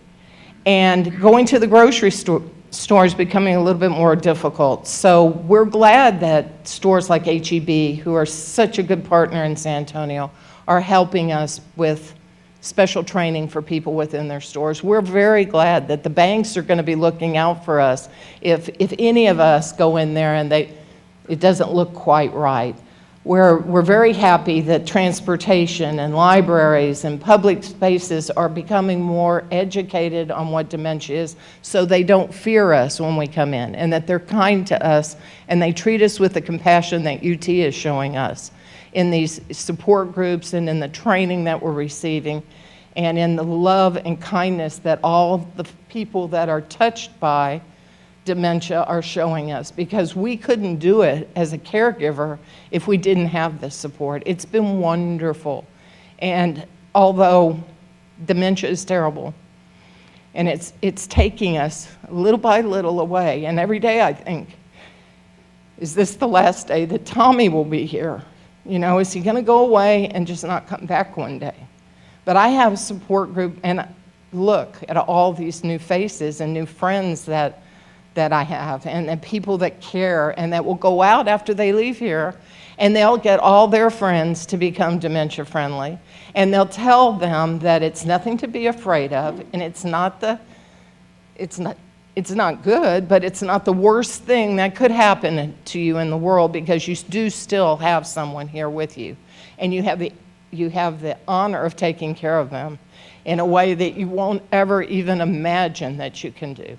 and going to the grocery store is becoming a little bit more difficult. So we're glad that stores like H-E-B, who are such a good partner in San Antonio, are helping us with special training for people within their stores. We're very glad that the banks are going to be looking out for us if any of us go in there and it doesn't look quite right. We're very happy that transportation and libraries and public spaces are becoming more educated on what dementia is, so they don't fear us when we come in, and that they're kind to us and they treat us with the compassion that UT is showing us in these support groups and in the training that we're receiving, and in the love and kindness that all the people that are touched by dementia are showing us, because we couldn't do it as a caregiver if we didn't have this support. It's been wonderful. And although dementia is terrible, and it's taking us little by little away, and every day I think, is this the last day that Tommy will be here? You know, is he going to go away and just not come back one day? But I have a support group, and look at all these new faces and new friends that I have, and people that care and that will go out after they leave here, and they'll get all their friends to become dementia friendly, and they'll tell them that it's nothing to be afraid of, and it's not good, but it's not the worst thing that could happen to you in the world, because you do still have someone here with you, and you have the honor of taking care of them in a way that you won't ever even imagine that you can do.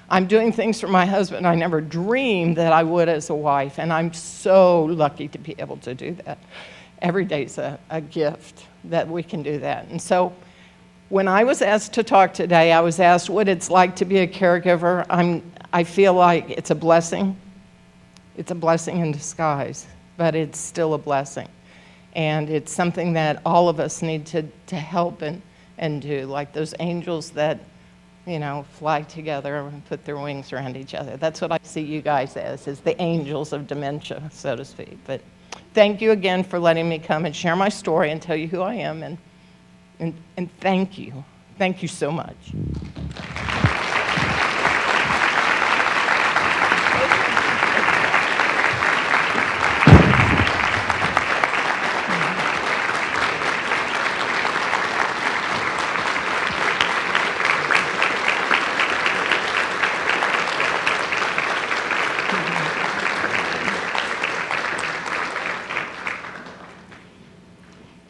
I'm doing things for my husband I never dreamed that I would as a wife, and I'm so lucky to be able to do that. Every day's a gift that we can do that. And so when I was asked to talk today, I was asked what it's like to be a caregiver. I feel like it's a blessing. It's a blessing in disguise, but it's still a blessing. And it's something that all of us need to help and do, like those angels that, you know, fly together and put their wings around each other. That's what I see you guys as, is the angels of dementia, so to speak. But thank you again for letting me come and share my story and tell you who I am, and thank you. Thank you so much.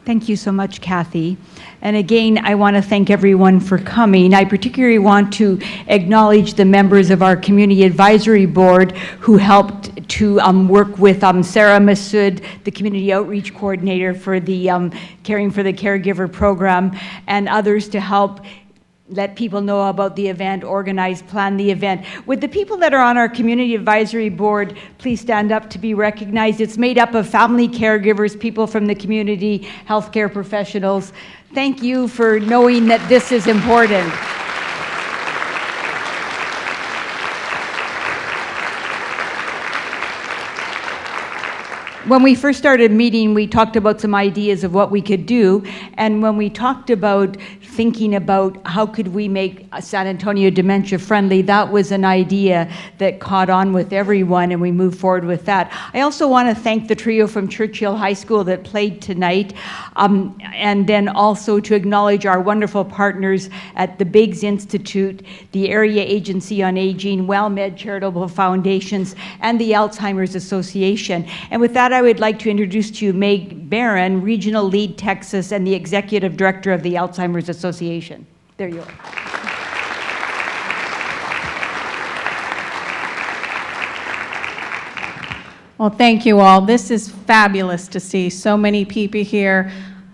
Thank you so much, Kathy. And again, I want to thank everyone for coming. I particularly want to acknowledge the members of our Community Advisory Board who helped to work with Sarah Massoud, the Community Outreach Coordinator for the Caring for the Caregiver program, and others to help let people know about the event, organize, plan the event. Would the people that are on our Community Advisory Board please stand up to be recognized? It's made up of family caregivers, people from the community, healthcare professionals. Thank you for knowing that this is important. When we first started meeting, we talked about some ideas of what we could do, and when we talked about thinking about how could we make San Antonio dementia friendly, that was an idea that caught on with everyone, and we moved forward with that. I also want to thank the trio from Churchill High School that played tonight, and then also to acknowledge our wonderful partners at the Biggs Institute, the Area Agency on Aging, WellMed Charitable Foundations, and the Alzheimer's Association. And with that, I would like to introduce to you Meg Barron, Regional Lead Texas and the Executive Director of the Alzheimer's Association. There you are. Well, thank you all. This is fabulous to see so many people here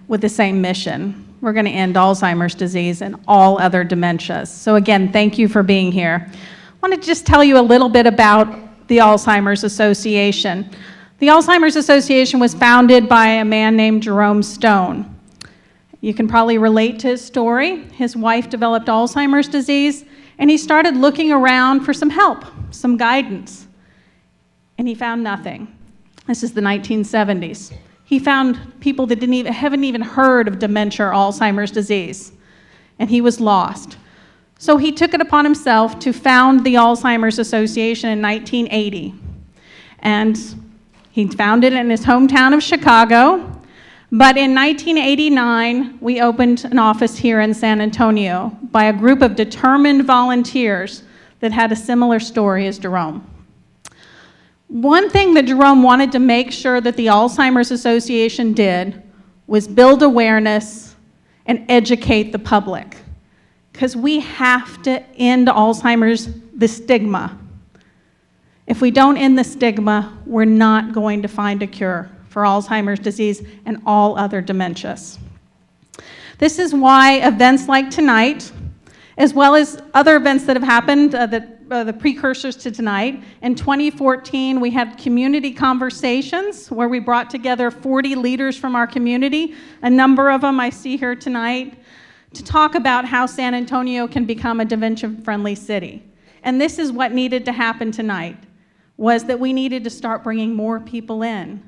with the same mission. we're going to end Alzheimer's disease and all other dementias. So again, thank you for being here. I want to just tell you a little bit about the Alzheimer's Association. The Alzheimer's Association was founded by a man named Jerome Stone. You can probably relate to his story. His wife developed Alzheimer's disease, and he started looking around for some help, some guidance, and he found nothing. This is the 1970s. He found people that haven't even heard of dementia or Alzheimer's disease, and he was lost. So he took it upon himself to found the Alzheimer's Association in 1980, and he founded it in his hometown of Chicago. But in 1989, we opened an office here in San Antonio by a group of determined volunteers that had a similar story as Jerome. One thing that Jerome wanted to make sure that the Alzheimer's Association did was build awareness and educate the public, because we have to end Alzheimer's, the stigma. If we don't end the stigma, we're not going to find a cure for Alzheimer's disease and all other dementias. This is why events like tonight, as well as other events that have happened, the precursors to tonight. In 2014, we had community conversations where we brought together 40 leaders from our community, a number of them I see here tonight, to talk about how San Antonio can become a dementia-friendly city. And this is what needed to happen tonight, was that we needed to start bringing more people in.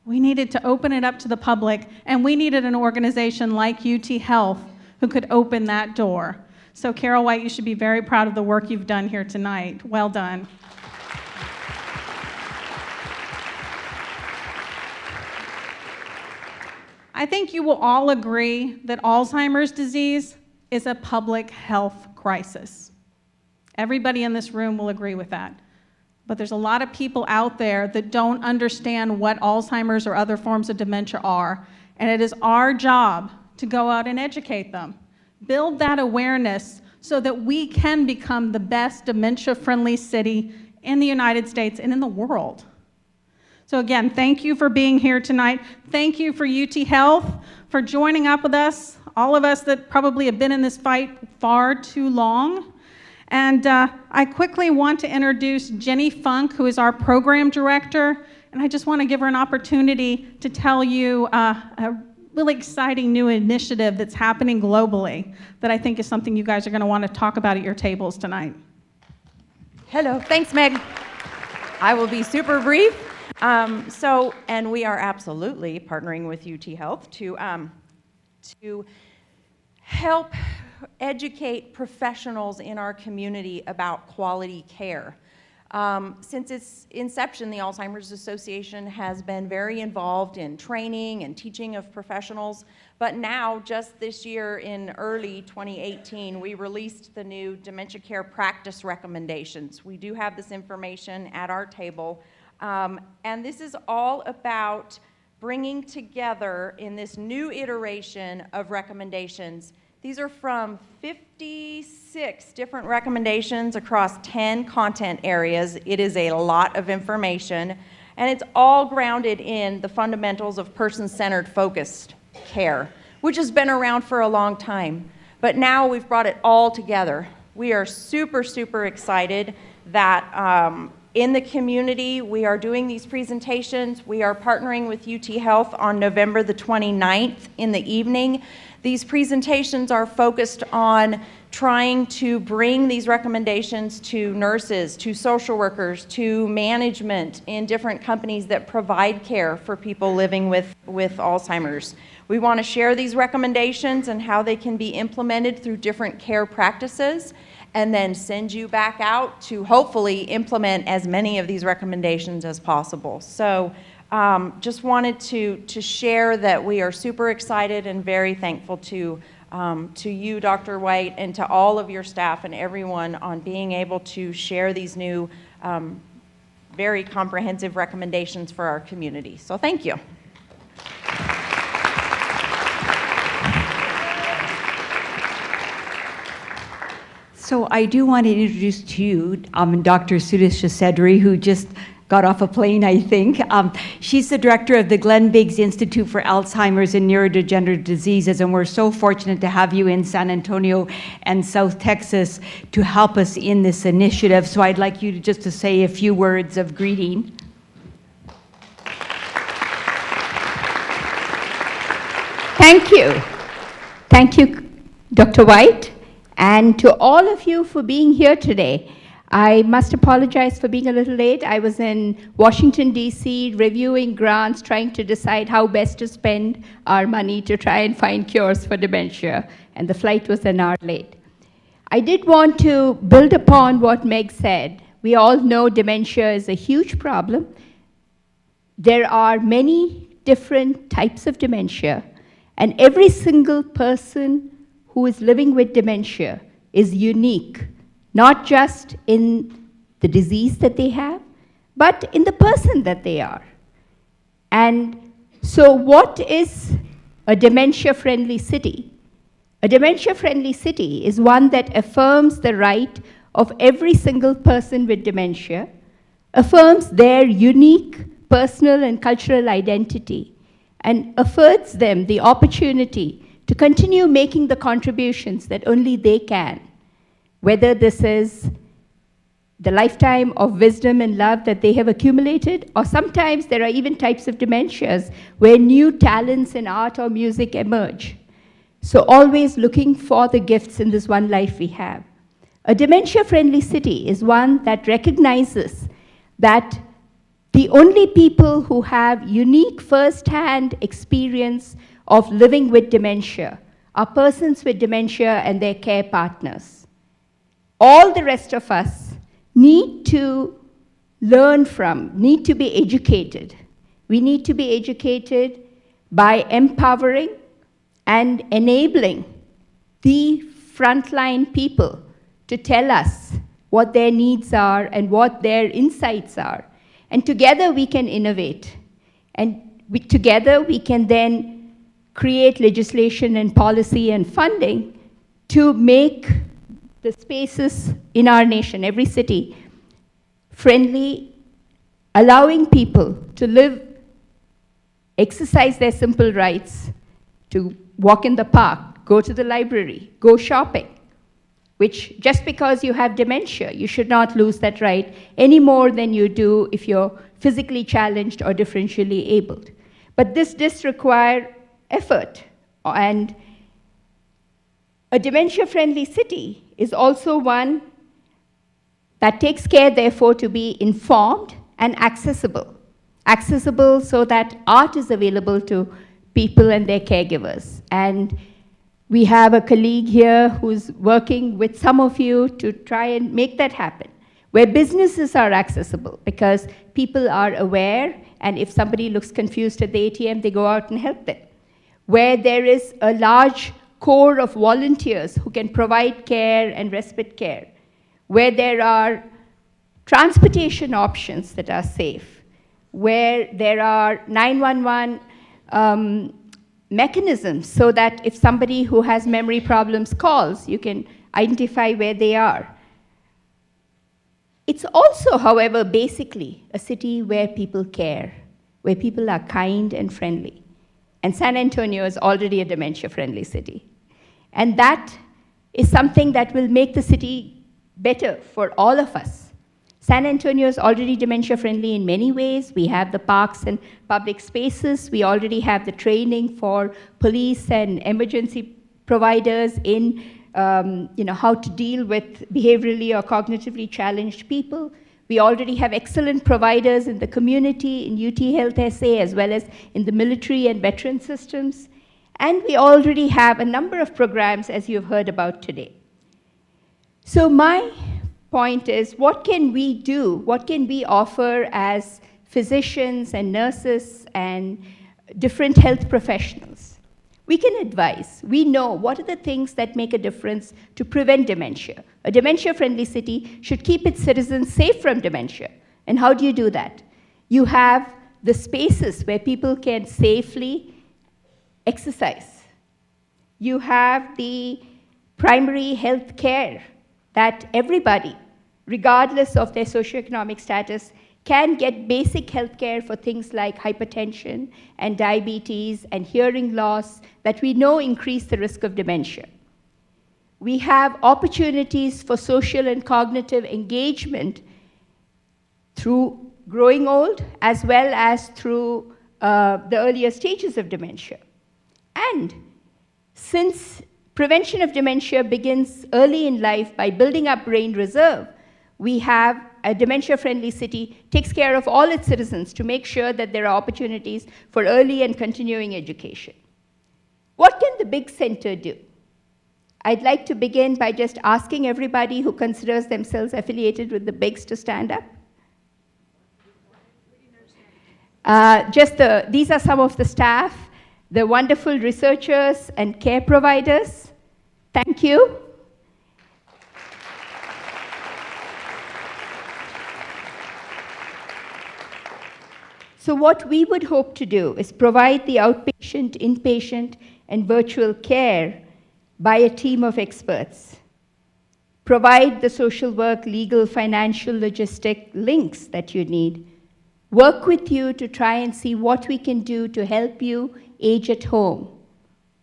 We needed to open it up to the public, and we needed an organization like UT Health who could open that door. So Carol White, you should be very proud of the work you've done here tonight. Well done. I think you will all agree that Alzheimer's disease is a public health crisis. Everybody in this room will agree with that. But there's a lot of people out there that don't understand what Alzheimer's or other forms of dementia are, and it is our job to go out and educate them. Build that awareness so that we can become the best dementia-friendly city in the United States and in the world. So again, thank you for being here tonight. Thank you for UT Health for joining up with us, all of us that probably have been in this fight far too long. And I quickly want to introduce Jenny Funk, who is our program director, and I just want to give her an opportunity to tell you a really exciting new initiative that's happening globally that I think is something you guys are going to want to talk about at your tables tonight. Hello, thanks Meg. I will be super brief. And we are absolutely partnering with UT Health to help educate professionals in our community about quality care. Since its inception, the Alzheimer's Association has been very involved in training and teaching of professionals, but now, just this year in early 2018, we released the new Dementia Care Practice Recommendations. We do have this information at our table, and this is all about bringing together in this new iteration of recommendations. These are from 56 different recommendations across 10 content areas. It is a lot of information, and it's all grounded in the fundamentals of person-centered focused care, which has been around for a long time. But now we've brought it all together. We are super, super excited that in the community we are doing these presentations. We are partnering with UT Health on November the 29th in the evening. These presentations are focused on trying to bring these recommendations to nurses, to social workers, to management in different companies that provide care for people living with Alzheimer's. We want to share these recommendations and how they can be implemented through different care practices, and then send you back out to hopefully implement as many of these recommendations as possible. So just wanted to share that we are super excited and very thankful to you, Dr. White, and to all of your staff and everyone on being able to share these new, very comprehensive recommendations for our community. So thank you. So I do want to introduce to you Dr. Sudhir Shasedri, who just got off a plane, I think. She's the director of the Glenn Biggs Institute for Alzheimer's and Neurodegenerative Diseases, and we're so fortunate to have you in San Antonio and South Texas to help us in this initiative. So I'd like you just to say a few words of greeting. Thank you. Thank you, Dr. White, and to all of you for being here today. I must apologize for being a little late. I was in Washington, D.C., reviewing grants, trying to decide how best to spend our money to try and find cures for dementia, and the flight was an hour late. I did want to build upon what Meg said. We all know dementia is a huge problem. There are many different types of dementia, and every single person who is living with dementia is unique, not just in the disease that they have, but in the person that they are. And so what is a dementia-friendly city? A dementia-friendly city is one that affirms the right of every single person with dementia, affirms their unique personal and cultural identity, and affords them the opportunity to continue making the contributions that only they can, whether this is the lifetime of wisdom and love that they have accumulated, or sometimes there are even types of dementias where new talents in art or music emerge. So always looking for the gifts in this one life we have. A dementia-friendly city is one that recognizes that the only people who have unique first-hand experience of living with dementia are persons with dementia and their care partners. All the rest of us need to learn from, need to be educated. We need to be educated by empowering and enabling the frontline people to tell us what their needs are and what their insights are. And together we can innovate. And together we can then create legislation and policy and funding to make the spaces in our nation, every city, friendly, allowing people to live, exercise their simple rights, to walk in the park, go to the library, go shopping, which just because you have dementia, you should not lose that right any more than you do if you're physically challenged or differentially abled. But this does require effort, and a dementia-friendly city is also one that takes care, therefore, to be informed and accessible. Accessible so that art is available to people and their caregivers. And we have a colleague here who's working with some of you to try and make that happen, where businesses are accessible because people are aware, and if somebody looks confused at the ATM, they go out and help them. Where there is a large core of volunteers who can provide care and respite care, where there are transportation options that are safe, where there are 911 mechanisms so that if somebody who has memory problems calls, you can identify where they are. It's also, however, basically a city where people care, where people are kind and friendly. And San Antonio is already a dementia-friendly city. And that is something that will make the city better for all of us. San Antonio is already dementia-friendly in many ways. We have the parks and public spaces. We already have the training for police and emergency providers in how to deal with behaviorally or cognitively challenged people. We already have excellent providers in the community, in UTHSCSA, as well as in the military and veteran systems. And we already have a number of programs, as you've heard about today. So my point is, what can we do? What can we offer as physicians and nurses and different health professionals? We can advise. We know what are the things that make a difference to prevent dementia. A dementia-friendly city should keep its citizens safe from dementia. And how do you do that? You have the spaces where people can safely exercise. You have the primary health care that everybody, regardless of their socioeconomic status, can get basic health care for things like hypertension and diabetes and hearing loss that we know increase the risk of dementia. We have opportunities for social and cognitive engagement through growing old as well as through the earlier stages of dementia. And since prevention of dementia begins early in life by building up brain reserve, we have a dementia-friendly city takes care of all its citizens to make sure that there are opportunities for early and continuing education. What can the big center do? I'd like to begin by just asking everybody who considers themselves affiliated with the bigs to stand up. These are some of the staff, the wonderful researchers and care providers. Thank you. So what we would hope to do is provide the outpatient, inpatient, and virtual care by a team of experts. Provide the social work, legal, financial, logistic links that you need. Work with you to try and see what we can do to help you age at home.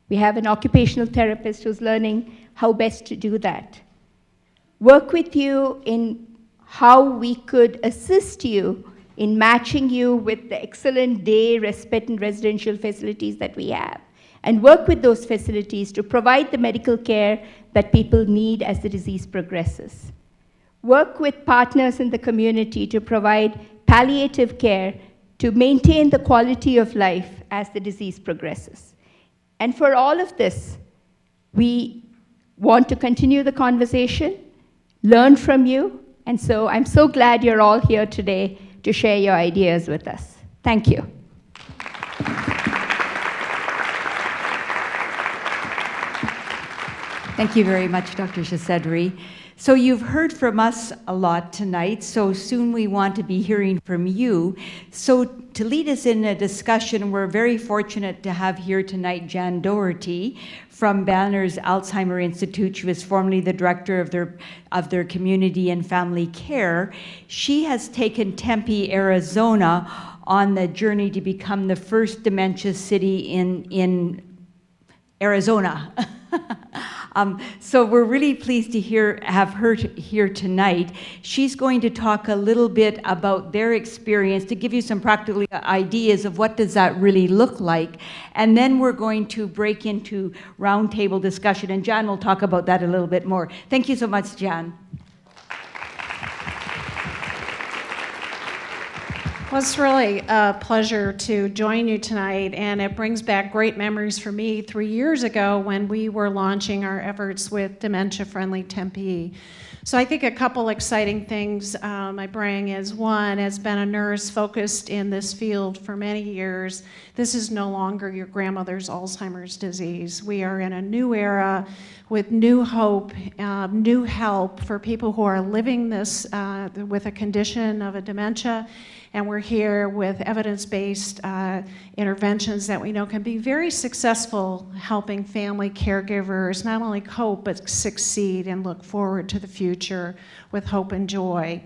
We have an occupational therapist who's learning how best to do that. Work with you in how we could assist you in matching you with the excellent day, respite, and residential facilities that we have, and work with those facilities to provide the medical care that people need as the disease progresses. Work with partners in the community to provide palliative care to maintain the quality of life as the disease progresses. And for all of this, we want to continue the conversation, learn from you, and so I'm so glad you're all here today to share your ideas with us. Thank you. Thank you very much, Dr. Shasedri. So you've heard from us a lot tonight, so soon we want to be hearing from you. So to lead us in a discussion, we're very fortunate to have here tonight Jan Doherty from Banner's Alzheimer Institute. She was formerly the director of their community and family care. She has taken Tempe, Arizona on the journey to become the first dementia city in Arizona. So we're really pleased to have her here tonight. She's going to talk a little bit about their experience to give you some practical ideas of what does that really look like. And then we're going to break into roundtable discussion, and Jan will talk about that a little bit more. Thank you so much, Jan. Well, it's really a pleasure to join you tonight, and it brings back great memories for me 3 years ago when we were launching our efforts with Dementia Friendly Tempe. So I think a couple exciting things I bring is, one, has been a nurse focused in this field for many years. This is no longer your grandmother's Alzheimer's disease. We are in a new era with new hope, new help for people who are living this with a condition of a dementia. And we're here with evidence-based interventions that we know can be very successful, helping family caregivers not only cope, but succeed and look forward to the future with hope and joy.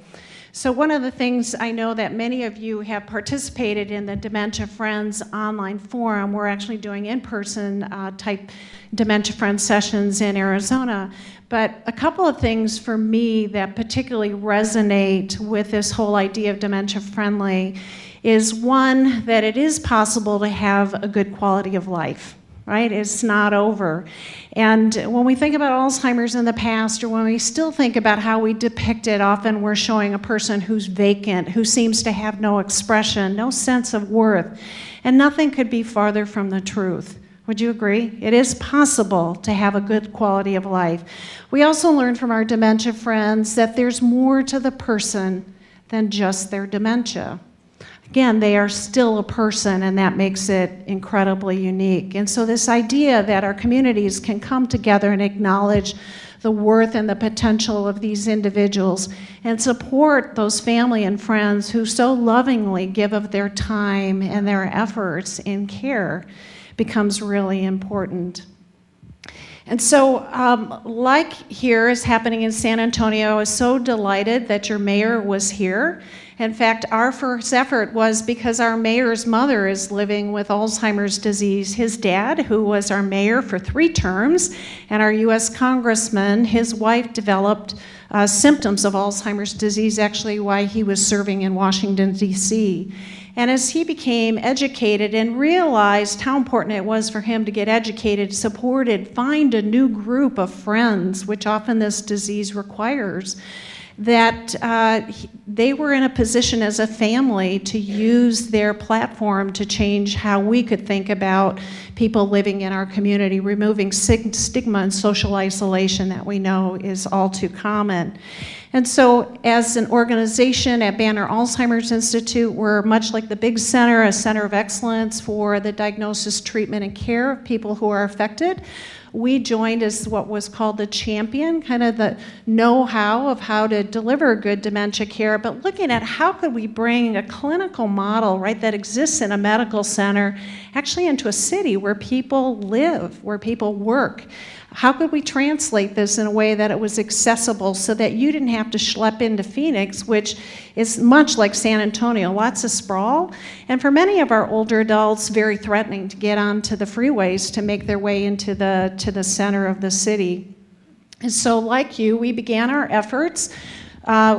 So one of the things I know that many of you have participated in the Dementia Friends online forum. We're actually doing in-person type Dementia Friends sessions in Arizona. But a couple of things for me that particularly resonate with this whole idea of dementia friendly is, one, that it is possible to have a good quality of life, right? It's not over. And when we think about Alzheimer's in the past, or when we still think about how we depict it, often we're showing a person who's vacant, who seems to have no expression, no sense of worth, and nothing could be farther from the truth. Would you agree? It is possible to have a good quality of life. We also learned from our dementia friends that there's more to the person than just their dementia. Again, they are still a person, and that makes it incredibly unique. And so this idea that our communities can come together and acknowledge the worth and the potential of these individuals and support those family and friends who so lovingly give of their time and their efforts in care becomes really important. And so, like here is happening in San Antonio, I was so delighted that your mayor was here In fact, our first effort was because our mayor's mother is living with Alzheimer's disease. His dad, who was our mayor for 3 terms, and our U.S. congressman, his wife developed symptoms of Alzheimer's disease, actually while he was serving in Washington, D.C. And as he became educated and realized how important it was for him to get educated, supported, find a new group of friends, which often this disease requires, that they were in a position as a family to use their platform to change how we could think about people living in our community, removing stigma and social isolation that we know is all too common. And so as an organization at Banner Alzheimer's Institute, we're much like the big center, a center of excellence for the diagnosis, treatment, and care of people who are affected. We joined as what was called the champion, kind of the know-how of how to deliver good dementia care, but looking at how could we bring a clinical model, right, that exists in a medical center actually into a city where people live, where people work. How could we translate this in a way that it was accessible so that you didn't have to schlep into Phoenix, which is much like San Antonio, lots of sprawl, and for many of our older adults, very threatening to get onto the freeways to make their way into the center of the city. And so like you, we began our efforts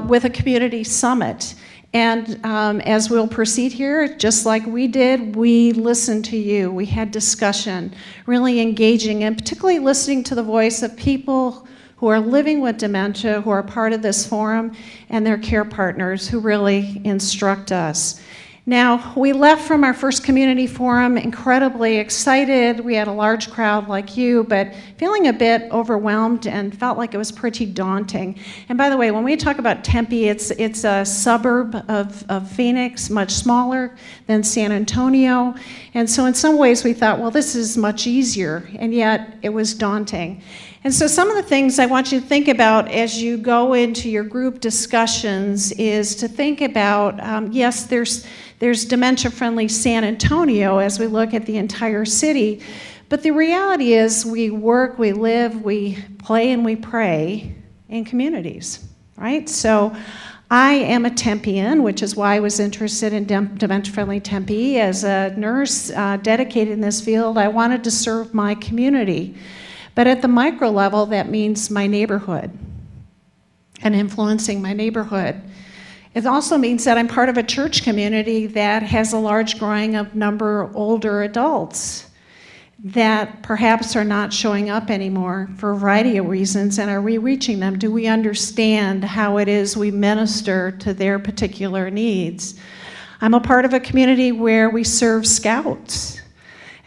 with a community summit. And as we'll proceed here, just like we did, we listened to you. We had discussion, really engaging, and particularly listening to the voice of people who are living with dementia, who are part of this forum, and their care partners who really instruct us. Now, we left from our first community forum incredibly excited. We had a large crowd like you, but feeling a bit overwhelmed and felt like it was pretty daunting. And by the way, when we talk about Tempe, it's a suburb of Phoenix, much smaller than San Antonio. And so in some ways we thought, well, this is much easier, and yet it was daunting. And so some of the things I want you to think about as you go into your group discussions is to think about, yes, there's Dementia Friendly San Antonio as we look at the entire city, but the reality is we work, we live, we play, and we pray in communities, right? So I am a Tempean, which is why I was interested in Dementia Friendly Tempe. As a nurse dedicated in this field, I wanted to serve my community. But at the micro level, that means my neighborhood and influencing my neighborhood. It also means that I'm part of a church community that has a large growing number of older adults that perhaps are not showing up anymore for a variety of reasons. And are we reaching them? Do we understand how it is we minister to their particular needs? I'm a part of a community where we serve scouts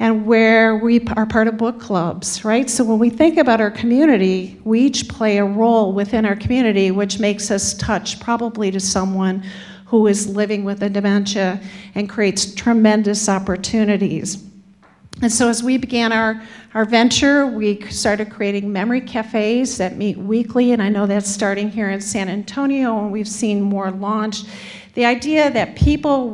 and where we are part of book clubs, right? So when we think about our community, we each play a role within our community, which makes us touch probably to someone who is living with a dementia and creates tremendous opportunities. And so as we began our venture, we started creating memory cafes that meet weekly, and I know that's starting here in San Antonio, and we've seen more launched. The idea that people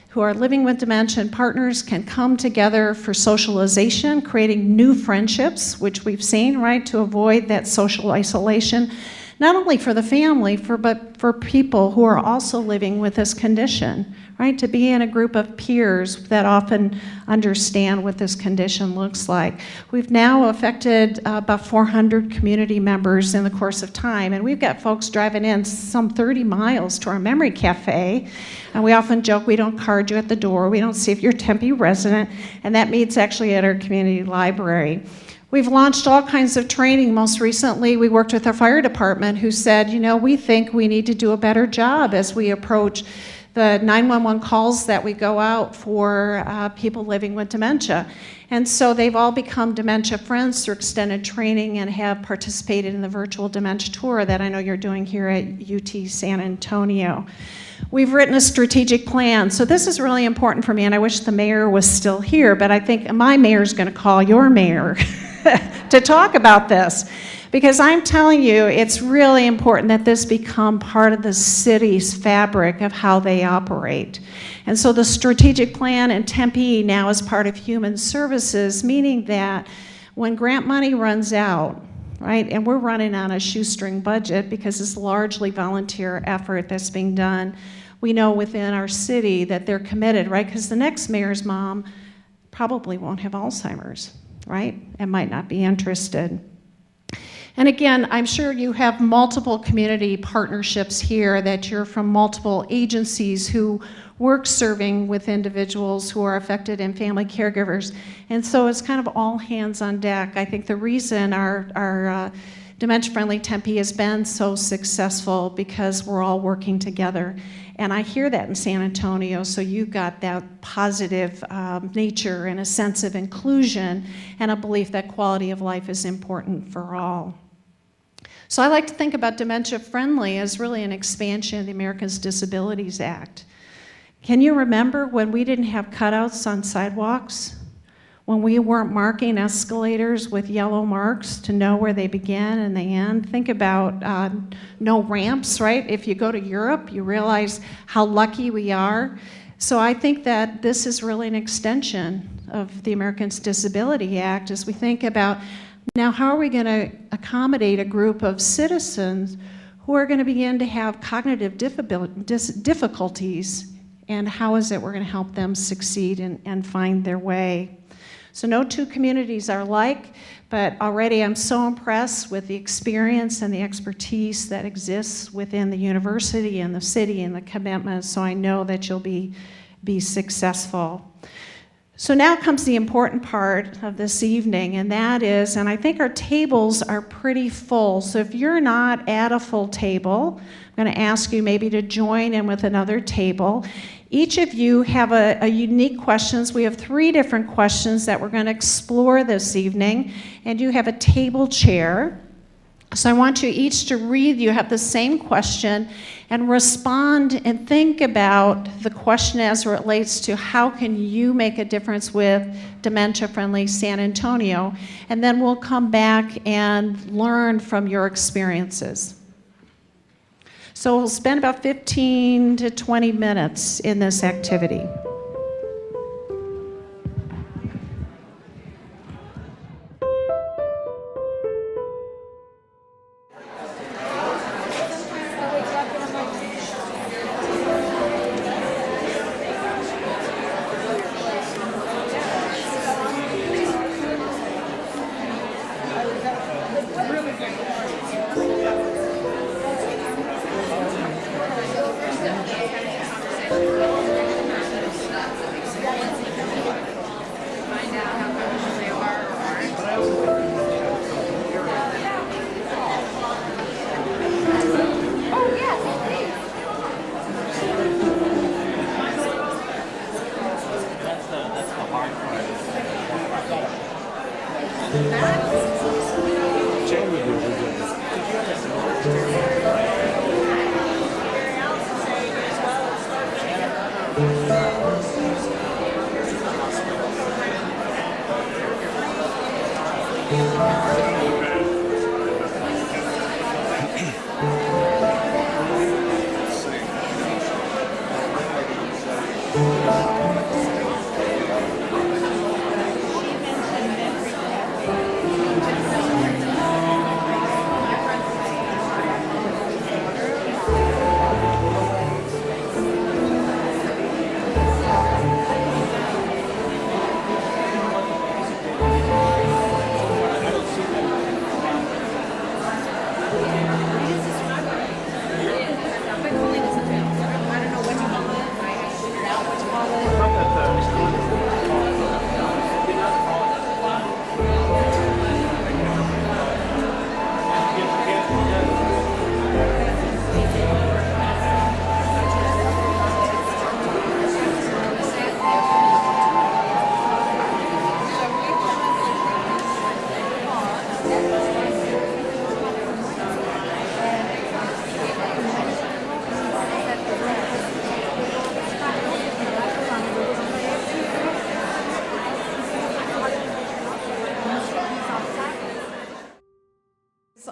who are living with dementia and partners can come together for socialization, creating new friendships, which we've seen, right, to avoid that social isolation, not only for the family, but for people who are also living with this condition, right, to be in a group of peers that often understand what this condition looks like. We've now affected about 400 community members in the course of time, and we've got folks driving in some 30 miles to our memory cafe, and we often joke we don't card you at the door, we don't see if you're a Tempe resident, and that meets actually at our community library. We've launched all kinds of training. Most recently, we worked with our fire department who said, you know, we think we need to do a better job as we approach the 911 calls that we go out for people living with dementia. And so they've all become dementia friends through extended training and have participated in the virtual dementia tour that I know you're doing here at UT San Antonio. We've written a strategic plan. So this is really important for me, and I wish the mayor was still here, but I think my mayor's going to call your mayor to talk about this. Because I'm telling you, it's really important that this become part of the city's fabric of how they operate. And so the strategic plan in Tempe now is part of human services, meaning that when grant money runs out, right, and we're running on a shoestring budget because it's largely volunteer effort that's being done, we know within our city that they're committed, right? Because the next mayor's mom probably won't have Alzheimer's, right? And might not be interested. And again, I'm sure you have multiple community partnerships here, that you're from multiple agencies who work serving with individuals who are affected and family caregivers. And so it's kind of all hands on deck. I think the reason our Dementia Friendly Tempe has been so successful because we're all working together. And I hear that in San Antonio, so you've got that positive nature and a sense of inclusion and a belief that quality of life is important for all. So I like to think about Dementia Friendly as really an expansion of the Americans with Disabilities Act. Can you remember when we didn't have cutouts on sidewalks? When we weren't marking escalators with yellow marks to know where they began and they end? Think about no ramps, right? If you go to Europe, you realize how lucky we are. So I think that this is really an extension of the Americans with Disabilities Act as we think about, now how are we going to accommodate a group of citizens who are going to begin to have cognitive difficulties, and how is it we're going to help them succeed and find their way? So no two communities are alike, but already I'm so impressed with the experience and the expertise that exists within the university and the city and the commitment, so I know that you'll be successful. So now comes the important part of this evening, and that is, and I think our tables are pretty full, so if you're not at a full table, I'm going to ask you maybe to join in with another table. Each of you have a unique questions. We have 3 different questions that we're going to explore this evening, and you have a table chair. So I want you each to read, you have the same question, and respond and think about the question as it relates to how can you make a difference with Dementia Friendly San Antonio, and then we'll come back and learn from your experiences. So we'll spend about 15 to 20 minutes in this activity.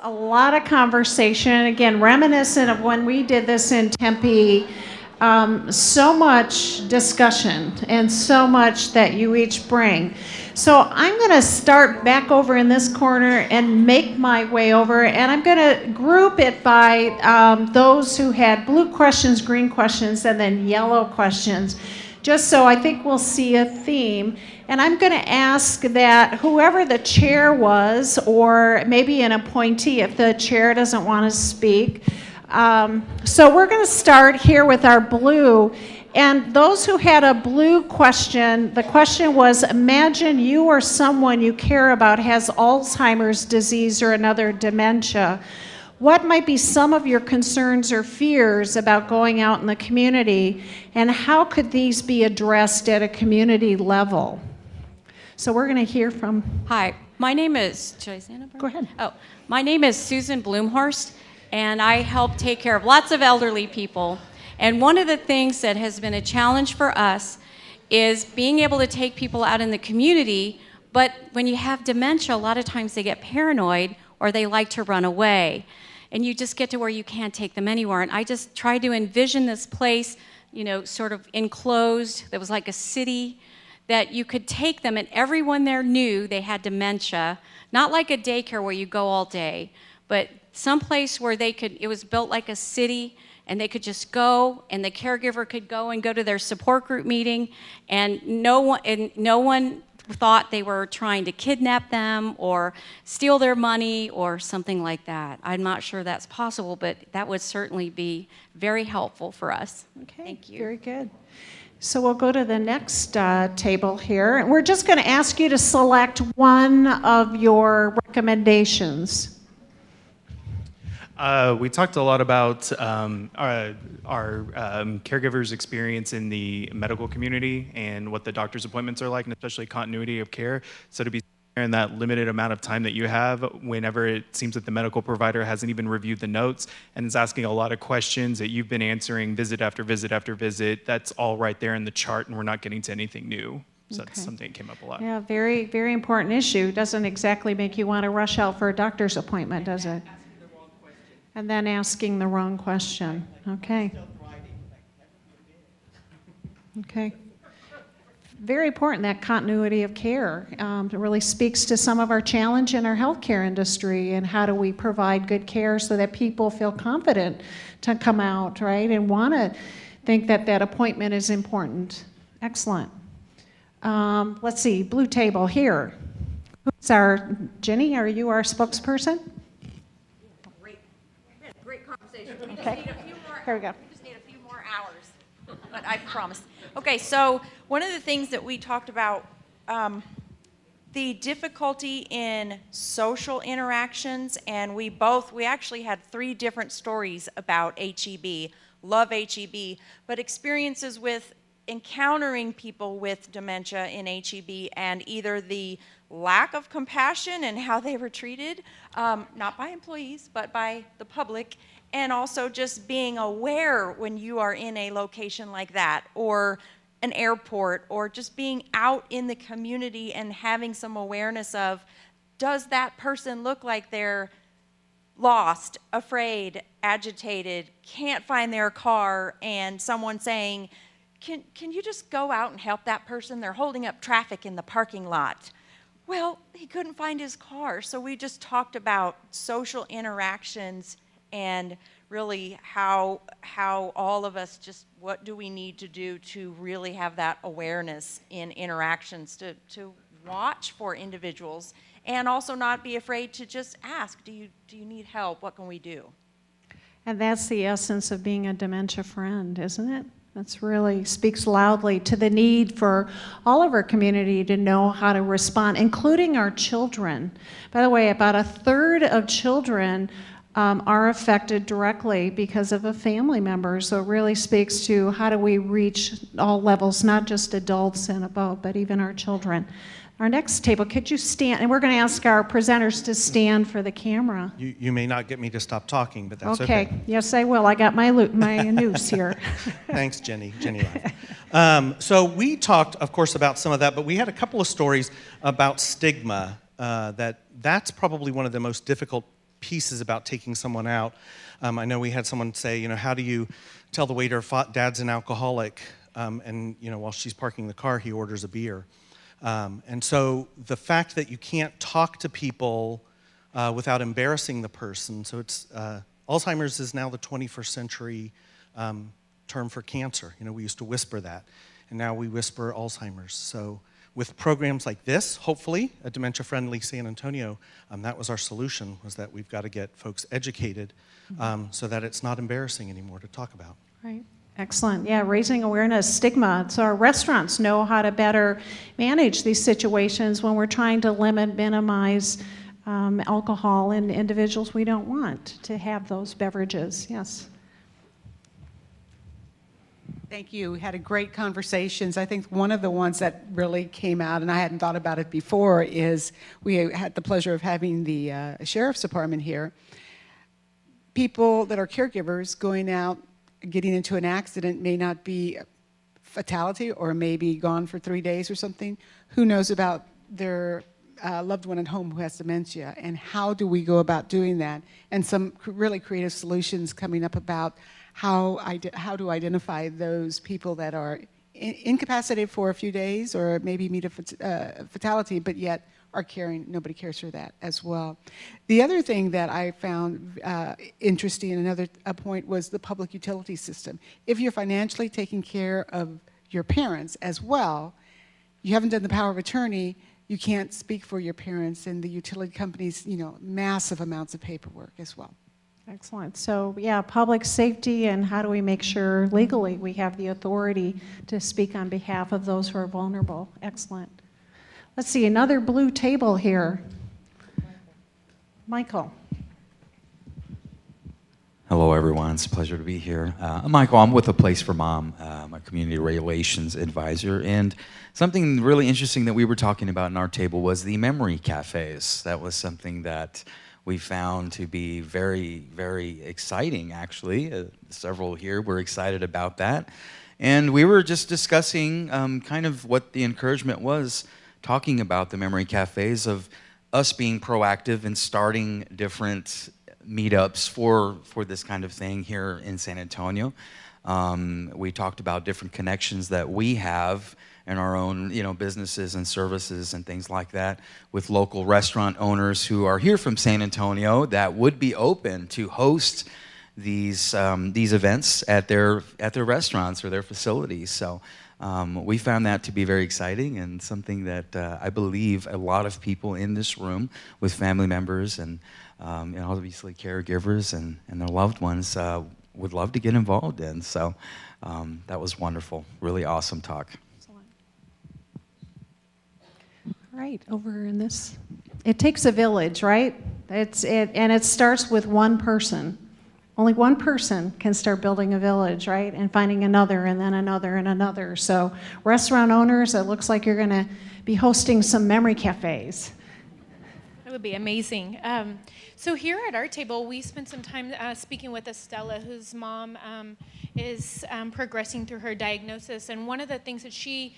A lot of conversation, again, reminiscent of when we did this in Tempe so much discussion and so much that you each bring. So I'm going to start back over in this corner and make my way over, and I'm going to group it by those who had blue questions, green questions, and then yellow questions, just so I think we'll see a theme. And I'm going to ask that whoever the chair was, or maybe an appointee if the chair doesn't want to speak. So we're going to start here with our blue. And those who had a blue question, the question was, imagine you or someone you care about has Alzheimer's disease or another dementia. What might be some of your concerns or fears about going out in the community, and how could these be addressed at a community level? So we're going to hear from... Hi, my name is... Should I stand up? Go ahead. Oh, my name is Susan Bloomhorst, and I help take care of lots of elderly people. And one of the things that has been a challenge for us is being able to take people out in the community, but when you have dementia, a lot of times they get paranoid or they like to run away. And you just get to where you can't take them anywhere. And I just tried to envision this place, you know, sort of enclosed, that was like a city, that you could take them and everyone there knew they had dementia, not like a daycare where you go all day, but someplace where they could, it was built like a city, and they could just go, and the caregiver could go and go to their support group meeting, and no one thought they were trying to kidnap them or steal their money or something like that. I'm not sure that's possible, but that would certainly be very helpful for us. Okay, thank you. Very good. So we'll go to the next table here, and we're just going to ask you to select one of your recommendations. We talked a lot about our caregivers' experience in the medical community and what the doctor's appointments are like, and especially continuity of care. So to be in that limited amount of time that you have, whenever it seems that the medical provider hasn't even reviewed the notes and is asking a lot of questions that you've been answering visit after visit after visit, that's all right there in the chart, and we're not getting to anything new. So that's something that came up a lot. Yeah, very, very important issue. Doesn't exactly make you want to rush out for a doctor's appointment, does it? And then asking the wrong question. Okay. Okay. Very important, that continuity of care. It really speaks to some of our challenge in our healthcare industry, and how do we provide good care so that people feel confident to come out, right, and want to think that that appointment is important. Excellent. Let's see, blue table here. Who's our, Jenny, are you our spokesperson? Okay. Here we go. We just need a few more hours, but I promise. Okay, so one of the things that we talked about, the difficulty in social interactions, and we actually had 3 different stories about HEB, love HEB, but experiences with encountering people with dementia in HEB, and either the lack of compassion and how they were treated, not by employees, but by the public, and also just being aware when you are in a location like that, or an airport, or just being out in the community and having some awareness of, does that person look like they're lost, afraid, agitated, can't find their car, and someone saying, can you just go out and help that person? They're holding up traffic in the parking lot. Well, he couldn't find his car, so we just talked about social interactions and really how all of us just, what do we need to do to really have that awareness in interactions, to watch for individuals, and also not be afraid to just ask, do you need help? What can we do? And that's the essence of being a dementia friend, isn't it? That's really speaks loudly to the need for all of our community to know how to respond, including our children. By the way, about 1/3 of children are affected directly because of a family member. So it really speaks to how do we reach all levels, not just adults and above, but even our children. Our next table, could you stand? And we're going to ask our presenters to stand for the camera. You may not get me to stop talking, but that's okay. Okay, yes I will. I got my noose here. Thanks, Jenny. So we talked, of course, about some of that, but we had a couple of stories about stigma. That's probably one of the most difficult pieces about taking someone out. I know we had someone say, how do you tell the waiter Dad's an alcoholic, and while she's parking the car, he orders a beer. And so the fact that you can't talk to people without embarrassing the person, so it's Alzheimer's is now the 21st century term for cancer. We used to whisper that, and now we whisper Alzheimer's. So with programs like this, hopefully, a Dementia Friendly San Antonio, that was our solution, was that we've got to get folks educated so that it's not embarrassing anymore to talk about. Right. Excellent. Yeah, raising awareness, stigma, so our restaurants know how to better manage these situations when we're trying to limit, minimize alcohol in individuals we don't want to have those beverages. Yes. Thank you. We had a great conversations. I think one of the ones that really came out, and I hadn't thought about it before, is we had the pleasure of having the Sheriff's Department here. People that are caregivers going out, getting into an accident may not be a fatality or may be gone for 3 days or something. Who knows about their loved one at home who has dementia, and how do we go about doing that? And some really creative solutions coming up about how to identify those people that are incapacitated for a few days or maybe meet a fatality, but yet are caring. Nobody cares for that as well. The other thing that I found interesting, another point, was the public utility system. If you're financially taking care of your parents as well, you haven't done the power of attorney, you can't speak for your parents, and the utility companies, massive amounts of paperwork as well. Excellent. So yeah, public safety, and how do we make sure legally we have the authority to speak on behalf of those who are vulnerable. Excellent. Let's see, another blue table here. Michael. Hello, everyone. It's a pleasure to be here. I'm Michael. I'm with A Place for Mom. I'm a community relations advisor. And something really interesting that we were talking about in our table was the memory cafes. That was something that we found to be very, very exciting, actually. Several here were excited about that. And we were just discussing kind of what the encouragement was, talking about the memory cafes, of us being proactive and starting different meetups for this kind of thing here in San Antonio. We talked about different connections that we have in our own, businesses and services and things like that, with local restaurant owners who are here from San Antonio that would be open to host these events at their restaurants or their facilities. So we found that to be very exciting, and something that I believe a lot of people in this room with family members and obviously caregivers and their loved ones would love to get involved in. So that was wonderful. Really awesome talk. Right, over in this. It takes a village, right? And it starts with one person. Only one person can start building a village, right? And finding another, and then another, and another. So restaurant owners, it looks like you're going to be hosting some memory cafes. That would be amazing. So here at our table, we spent some time speaking with Estella, whose mom is progressing through her diagnosis. And one of the things that she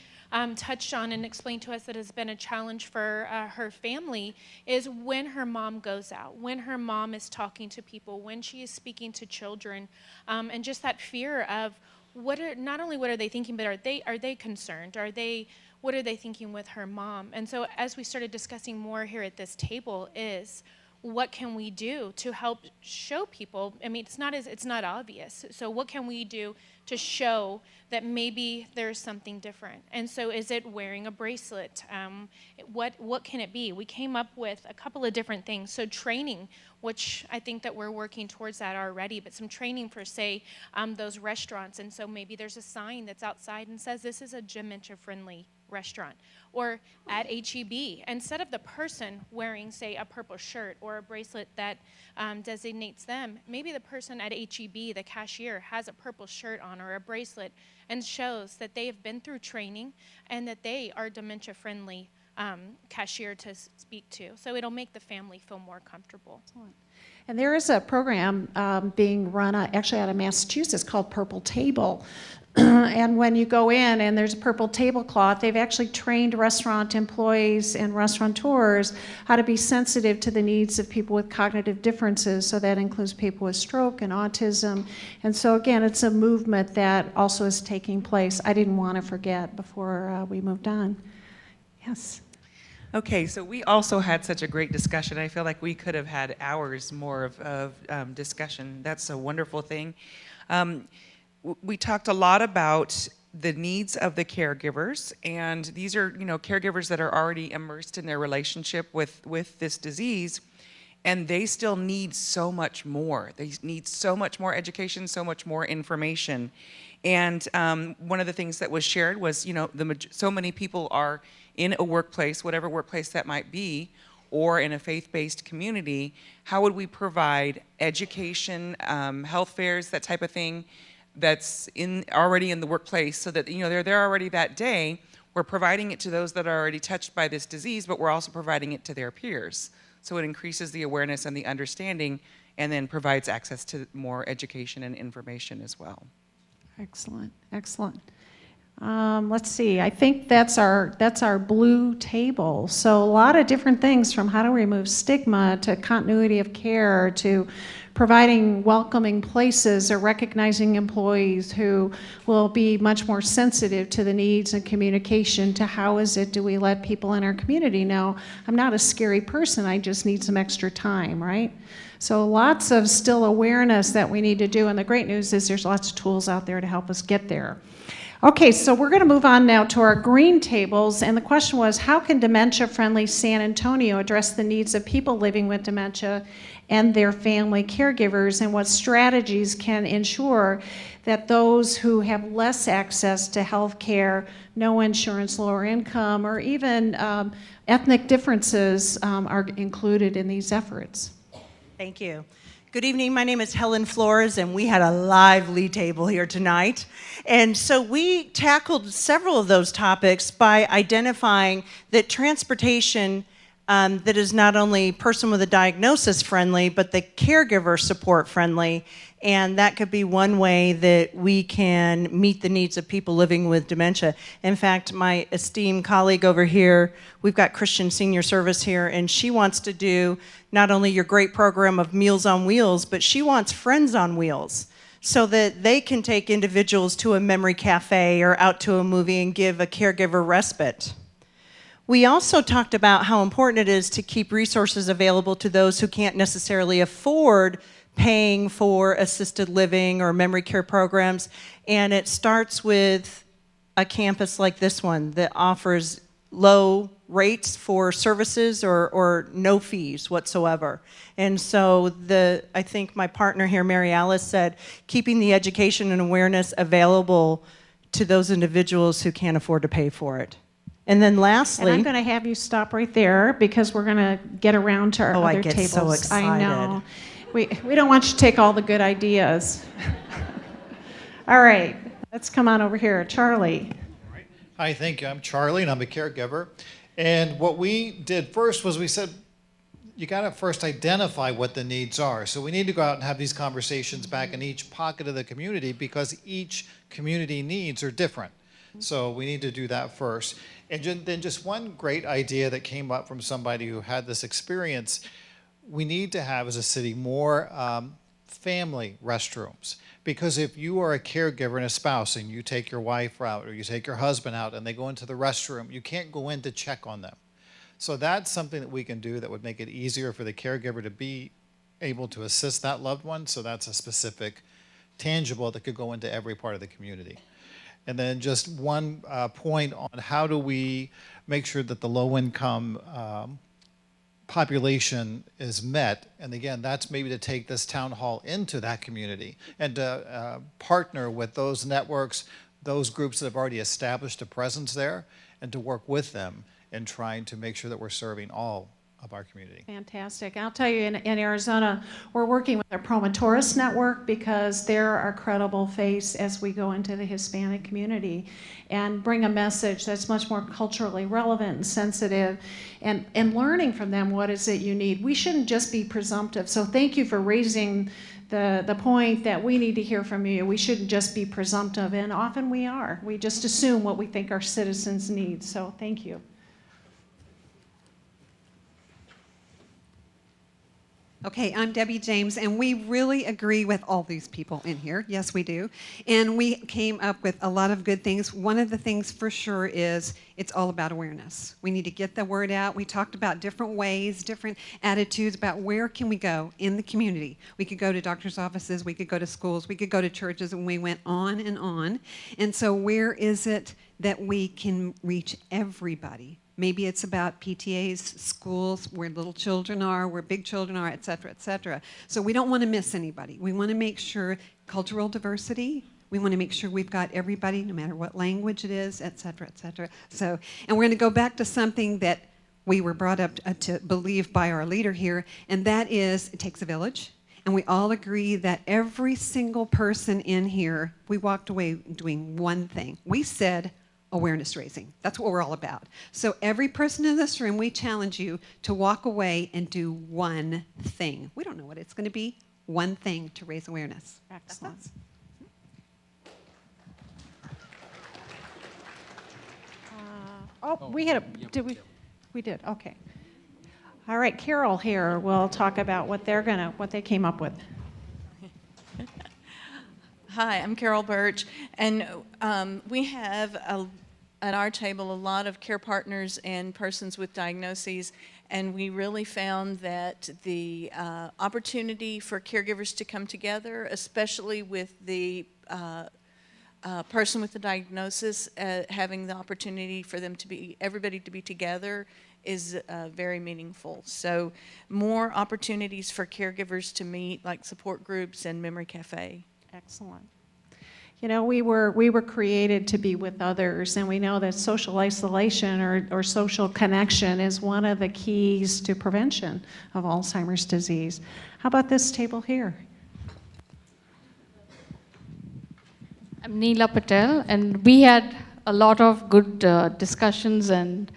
touched on and explained to us that has been a challenge for her family is when her mom goes out, when her mom is talking to people, when she is speaking to children, and just that fear of not only what are they thinking, but are they concerned? What are they thinking with her mom? And so as we started discussing more here at this table is, what can we do to help show people? I mean, it's not obvious. So what can we do to show that maybe there's something different? And so is it wearing a bracelet? What can it be? We came up with a couple of different things. So training, which I think that we're working towards that already, but some training for, say, those restaurants. And so maybe there's a sign that's outside and says this is a dementia friendly restaurant. Or at HEB, instead of the person wearing, say, a purple shirt or a bracelet that designates them, maybe the person at HEB, the cashier, has a purple shirt on or a bracelet and shows that they have been through training and that they are dementia friendly cashier to speak to. So it'll make the family feel more comfortable. And there is a program being run actually out of Massachusetts called Purple Table. And when you go in and there's a purple tablecloth, they've actually trained restaurant employees and restaurateurs how to be sensitive to the needs of people with cognitive differences. So that includes people with stroke and autism. And so again, it's a movement that also is taking place. I didn't want to forget before we moved on. Yes. Okay, so we also had such a great discussion. I feel like we could have had hours more of discussion. That's a wonderful thing. We talked a lot about the needs of the caregivers, and these are, caregivers that are already immersed in their relationship with this disease, and they still need so much more. They need so much more education, so much more information. And one of the things that was shared was, so many people are in a workplace, whatever workplace that might be, or in a faith-based community. How would we provide education, health fairs, that type of thing, that's already in the workplace, so that they're there already that day. We're providing it to those that are already touched by this disease, but we're also providing it to their peers. So it increases the awareness and the understanding, and then provides access to more education and information as well. Excellent, excellent. Let's see, I think that's our blue table. So a lot of different things, from how to remove stigma to continuity of care to providing welcoming places or recognizing employees who will be much more sensitive to the needs and communication to how do we let people in our community know, I'm not a scary person, I just need some extra time, right? So lots of still awareness that we need to do, and the great news is there's lots of tools out there to help us get there. Okay, so we're going to move on now to our green tables, and the question was, how can Dementia Friendly San Antonio address the needs of people living with dementia and their family caregivers, and what strategies can ensure that those who have less access to health care, no insurance, lower income, or even ethnic differences are included in these efforts? Thank you. Good evening, my name is Helen Flores, and we had a lively table here tonight. And so we tackled several of those topics by identifying that transportation that is not only person with a diagnosis friendly, but the caregiver support friendly. And that could be one way that we can meet the needs of people living with dementia. In fact, my esteemed colleague over here, we've got Christian Senior Service here, and she wants to do not only your great program of Meals on Wheels, but she wants Friends on Wheels, so that they can take individuals to a memory cafe or out to a movie and give a caregiver respite. We also talked about how important it is to keep resources available to those who can't necessarily afford paying for assisted living or memory care programs. And it starts with a campus like this one that offers low rates for services or no fees whatsoever. And so I think my partner here, Mary Alice, said keeping the education and awareness available to those individuals who can't afford to pay for it. And then lastly, and I'm going to have you stop right there because we're going to get around to our other tables. I get so excited. I know. We don't want you to take all the good ideas. All right, let's come on over here. Charlie. Hi, thank you. I'm Charlie, and I'm a caregiver. And what we did first was we said, you got to first identify what the needs are. So we need to go out and have these conversations back in each pocket of the community, because each community needs are different. So we need to do that first. And then just one great idea that came up from somebody who had this experience, we need to have as a city more family restrooms. Because if you are a caregiver and a spouse and you take your wife out or you take your husband out and they go into the restroom, you can't go in to check on them. So that's something that we can do that would make it easier for the caregiver to be able to assist that loved one. So that's a specific tangible that could go into every part of the community. And then just one point on how do we make sure that the low-income population is met. And again, that's maybe to take this town hall into that community and to partner with those networks, those groups that have already established a presence there, and to work with them in trying to make sure that we're serving all of our community. Fantastic. I'll tell you, in Arizona, we're working with our Promotoris network because they're our credible face as we go into the Hispanic community and bring a message that's much more culturally relevant and sensitive, and learning from them what is it you need. We shouldn't just be presumptive. So thank you for raising the point that we need to hear from you. We shouldn't just be presumptive, and often we are. We just assume what we think our citizens need. So thank you. Okay, I'm Debbie James, and we really agree with all these people in here. Yes, we do. And we came up with a lot of good things. One of the things for sure is it's all about awareness. We need to get the word out. We talked about different ways, different attitudes about where can we go in the community. We could go to doctors' offices, we could go to schools, we could go to churches, and we went on and on. And so where is it that we can reach everybody? Maybe it's about PTAs, schools, where little children are, where big children are, et cetera, et cetera. So we don't want to miss anybody. We want to make sure cultural diversity, we want to make sure we've got everybody, no matter what language it is, et cetera, et cetera. So, and we're going to go back to something that we were brought up to believe by our leader here, and that is it takes a village. And we all agree that every single person in here, we walked away doing one thing. We said, awareness raising. That's what we're all about. So every person in this room, we challenge you to walk away and do one thing. We don't know what it's going to be. One thing to raise awareness. Excellent. We had a, did we? We did, okay. All right, Carol here will talk about what they came up with. Hi, I'm Carol Birch, and we have at our table a lot of care partners and persons with diagnoses, and we really found that the opportunity for caregivers to come together, especially with the person with the diagnosis, having the opportunity for them to be, everybody to be together, is very meaningful. So more opportunities for caregivers to meet, like support groups and Memory Cafe. Excellent. You know, we were created to be with others, and we know that social isolation or social connection is one of the keys to prevention of Alzheimer's disease. How about this table here? I'm Neela Patel, and we had a lot of good discussions and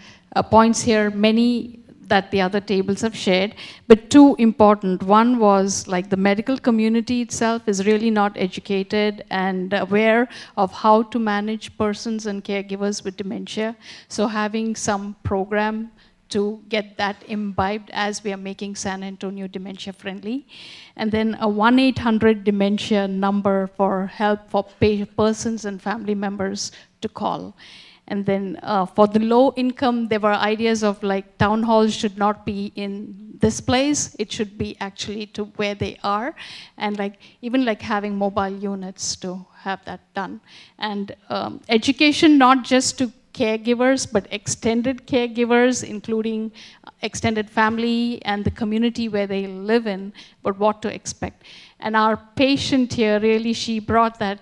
points here, many that the other tables have shared, but two important. One was like the medical community itself is really not educated and aware of how to manage persons and caregivers with dementia. So having some program to get that imbibed as we are making San Antonio dementia friendly. And then a 1-800 dementia number for help for persons and family members to call. And then for the low income, there were ideas of like town halls should not be in this place. It should be actually to where they are. And like even like having mobile units to have that done. And education, not just to caregivers, but extended caregivers, including extended family and the community where they live in, but what to expect. And our patient here, really, she brought that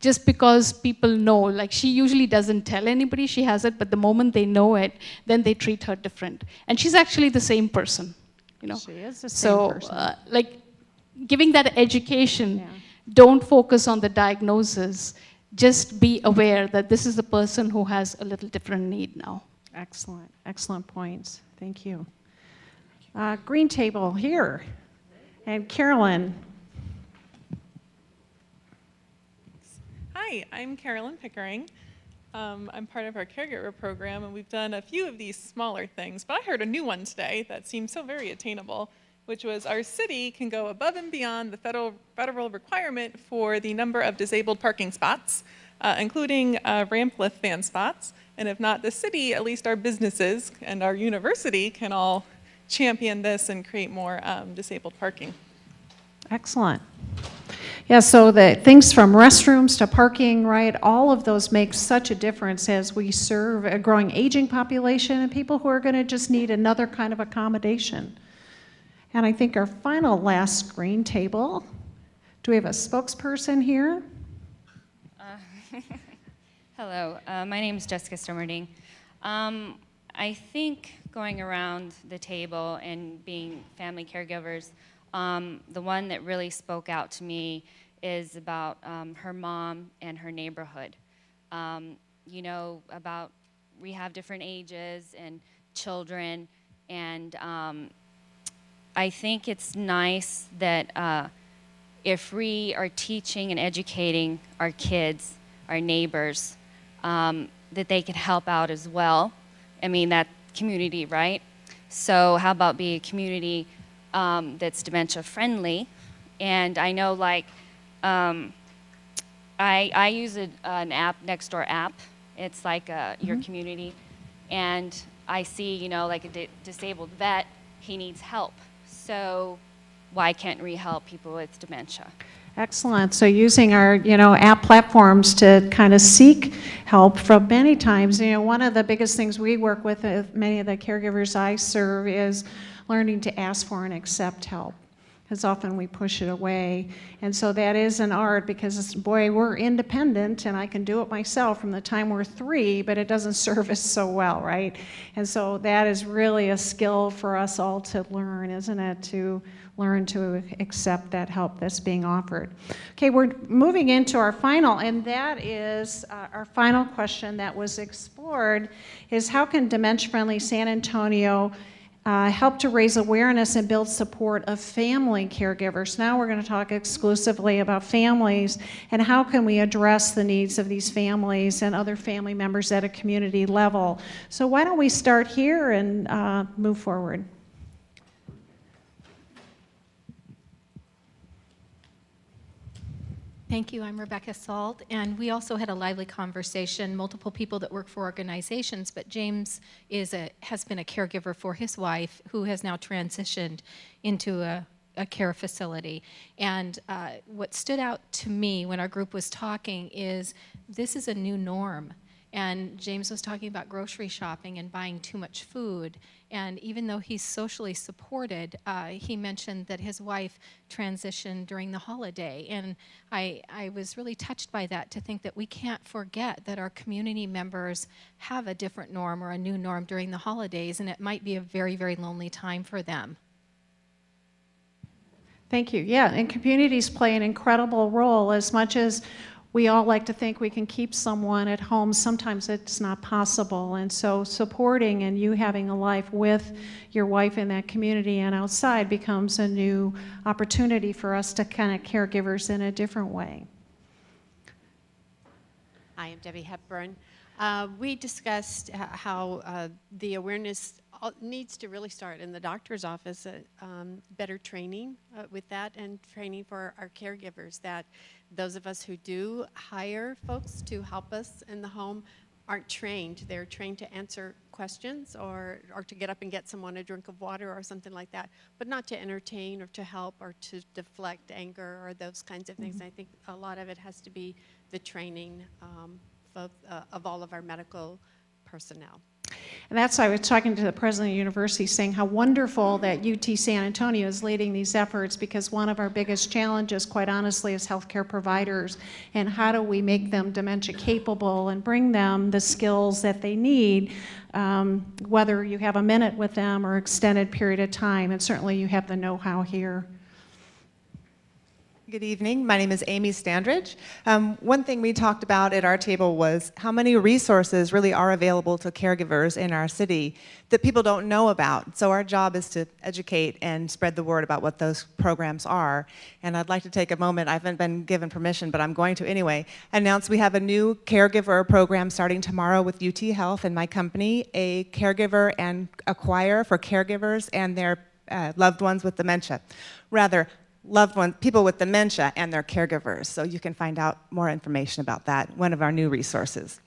just because people know, like she usually doesn't tell anybody she has it, but the moment they know it, then they treat her different. And she's actually the same person, you know. She is the same person. So, like, giving that education, don't focus on the diagnosis, just be aware that this is a person who has a little different need now. Excellent, excellent points. Thank you. Green table here. And Carolyn. Hi, I'm Carolyn Pickering. I'm part of our Caregiver program, and we've done a few of these smaller things, but I heard a new one today that seemed so very attainable, which was our city can go above and beyond the federal requirement for the number of disabled parking spots, including ramp lift van spots. And if not the city, at least our businesses and our university can all champion this and create more disabled parking. Excellent. Yeah, so the things from restrooms to parking, right, all of those make such a difference as we serve a growing aging population and people who are going to just need another kind of accommodation. And I think our final last screen table, do we have a spokesperson here? Hello, my name is Jessica Stormerding. I think going around the table and being family caregivers, the one that really spoke out to me is about her mom and her neighborhood. You know, about we have different ages and children, and I think it's nice that if we are teaching and educating our kids, our neighbors, that they can help out as well. I mean, that community, right? So how about be a community that's dementia friendly? And I know, like, I use an app, Nextdoor app. It's like your community. And I see, you know, like a disabled vet, he needs help. So why can't we help people with dementia? Excellent. So using our, app platforms to kind of seek help from many times, one of the biggest things we work with many of the caregivers I serve is learning to ask for and accept help. Because often we push it away. And so that is an art because, boy, we're independent and I can do it myself from the time we're 3, but it doesn't serve us so well, right? And so that is really a skill for us all to learn, isn't it? To learn to accept that help that's being offered. Okay, we're moving into our final, and that is our final question that was explored is how can Dementia Friendly San Antonio help to raise awareness and build support of family caregivers. Now we're going to talk exclusively about families and how can we address the needs of these families and other family members at a community level. So why don't we start here and move forward. Thank you. I'm Rebecca Salt, and we also had a lively conversation, multiple people that work for organizations, but James has been a caregiver for his wife, who has now transitioned into a care facility. And what stood out to me when our group was talking is this is a new norm. And James was talking about grocery shopping and buying too much food. And even though he's socially supported, he mentioned that his wife transitioned during the holiday. And I was really touched by that, to think that we can't forget that our community members have a different norm or a new norm during the holidays, and it might be a very, very lonely time for them. Thank you. Yeah, and communities play an incredible role. As much as we all like to think we can keep someone at home, sometimes it's not possible. And so supporting and you having a life with your wife in that community and outside becomes a new opportunity for us to connect caregivers in a different way. Hi, I'm Debbie Hepburn. We discussed how the awareness needs to really start in the doctor's office, better training with that, and training for our caregivers, that those of us who do hire folks to help us in the home aren't trained. They're trained to answer questions or to get up and get someone a drink of water or something like that, but not to entertain or to help or to deflect anger or those kinds of things. Mm-hmm. I think a lot of it has to be the training of all of our medical personnel. And that's why I was talking to the president of the university saying how wonderful that UT San Antonio is leading these efforts, because one of our biggest challenges, quite honestly, is healthcare providers, and how do we make them dementia capable and bring them the skills that they need, whether you have a minute with them or extended period of time, and certainly you have the know-how here. Good evening. My name is Amy Standridge. One thing we talked about at our table was how many resources really are available to caregivers in our city that people don't know about. So our job is to educate and spread the word about what those programs are. And I'd like to take a moment, I haven't been given permission, but I'm going to anyway, announce we have a new caregiver program starting tomorrow with UT Health and my company, a caregiver and acquire for caregivers and their loved ones with dementia. Rather, loved ones, people with dementia and their caregivers. So you can find out more information about that, one of our new resources.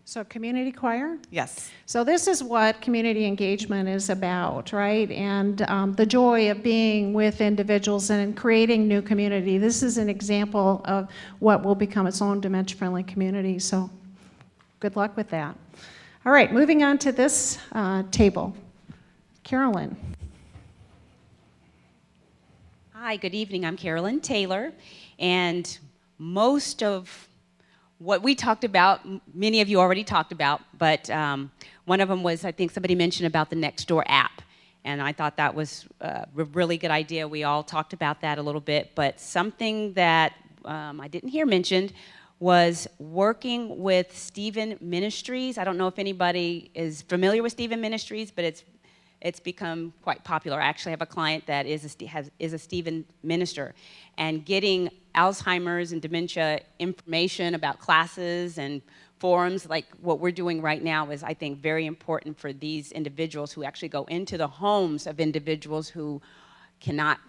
So community choir? Yes. So this is what community engagement is about, right? And the joy of being with individuals and creating new community. This is an example of what will become its own dementia-friendly community. So good luck with that. All right, moving on to this table. Carolyn. Hi, good evening. I'm Carolyn Taylor, and most of what we talked about, many of you already talked about, but one of them was, I think somebody mentioned about the Nextdoor app. And I thought that was a really good idea. We all talked about that a little bit, but something that I didn't hear mentioned was working with Stephen Ministries. I don't know if anybody is familiar with Stephen Ministries, but it's become quite popular. I actually have a client that is a Stephen minister, and getting Alzheimer's and dementia information about classes and forums like what we're doing right now is, I think, very important for these individuals who actually go into the homes of individuals who cannot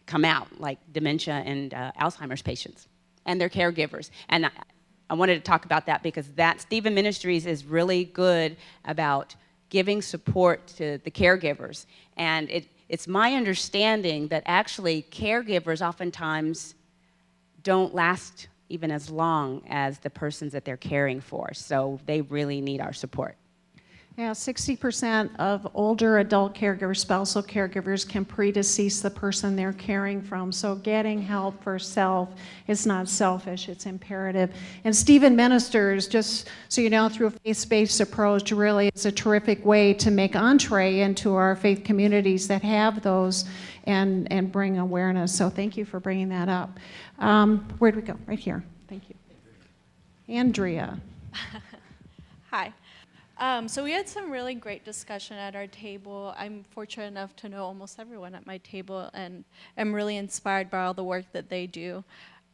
come out, like dementia and Alzheimer's patients and their caregivers. And I wanted to talk about that because that Stephen Ministries is really good about giving support to the caregivers. And it's my understanding that actually caregivers oftentimes don't last even as long as the persons that they're caring for. So they really need our support. Yeah, 60% of older adult caregivers, spousal caregivers, can predecease the person they're caring from. So getting help for self is not selfish, it's imperative. And Stephen Ministers, just so you know, through a faith-based approach, really is a terrific way to make entree into our faith communities that have those and bring awareness. So thank you for bringing that up. Where'd we go? Right here. Thank you. Andrea. Hi. So we had some really great discussion at our table. I'm fortunate enough to know almost everyone at my table, and I'm really inspired by all the work that they do.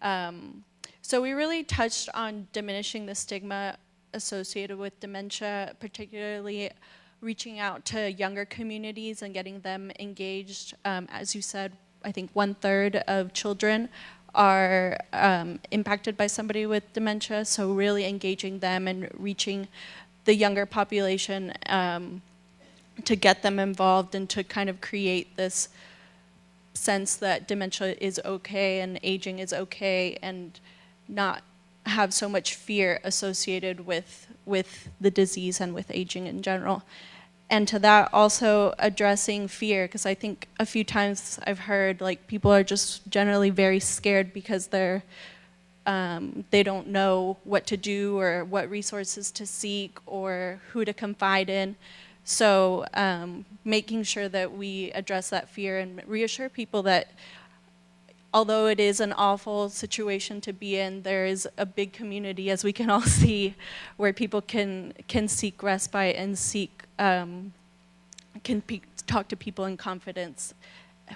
So we really touched on diminishing the stigma associated with dementia, particularly reaching out to younger communities and getting them engaged. As you said, I think 1/3 of children are impacted by somebody with dementia, so really engaging them and reaching the younger population to get them involved and to kind of create this sense that dementia is okay and aging is okay, and not have so much fear associated with the disease and with aging in general. And to that, also addressing fear, because I think a few times I've heard like people are just generally very scared because they don't know what to do or what resources to seek or who to confide in. So making sure that we address that fear and reassure people that although it is an awful situation to be in, there is a big community, as we can all see, where people can seek respite and talk to people in confidence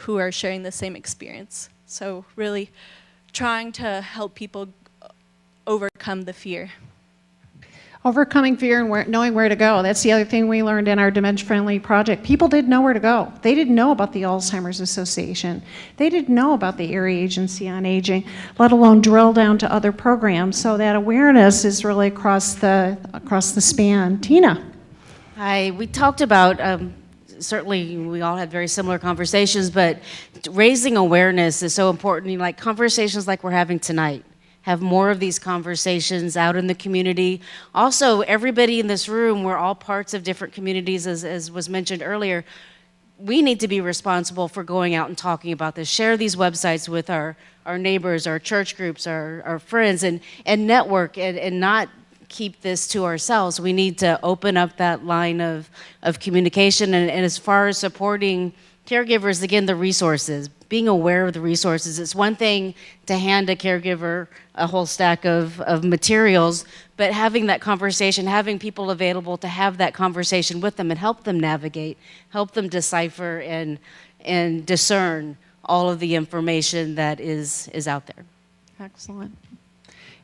who are sharing the same experience. So really trying to help people overcome the fear. Overcoming fear and knowing where to go. That's the other thing we learned in our Dementia Friendly project. People didn't know where to go. They didn't know about the Alzheimer's Association. They didn't know about the Area Agency on Aging, let alone drill down to other programs. So that awareness is really across the span. Tina. Hi, we talked about, certainly we all had very similar conversations, but raising awareness is so important. Like conversations like we're having tonight. Have more of these conversations out in the community. Also, everybody in this room, we're all parts of different communities, as was mentioned earlier. We need to be responsible for going out and talking about this. Share these websites with our neighbors, our church groups, our friends, and network, and not keep this to ourselves. We need to open up that line of communication. And as far as supporting caregivers, again, the resources, being aware of the resources. It's one thing to hand a caregiver a whole stack of materials, but having that conversation, having people available to have that conversation with them and help them navigate, help them decipher and discern all of the information that is out there. Excellent.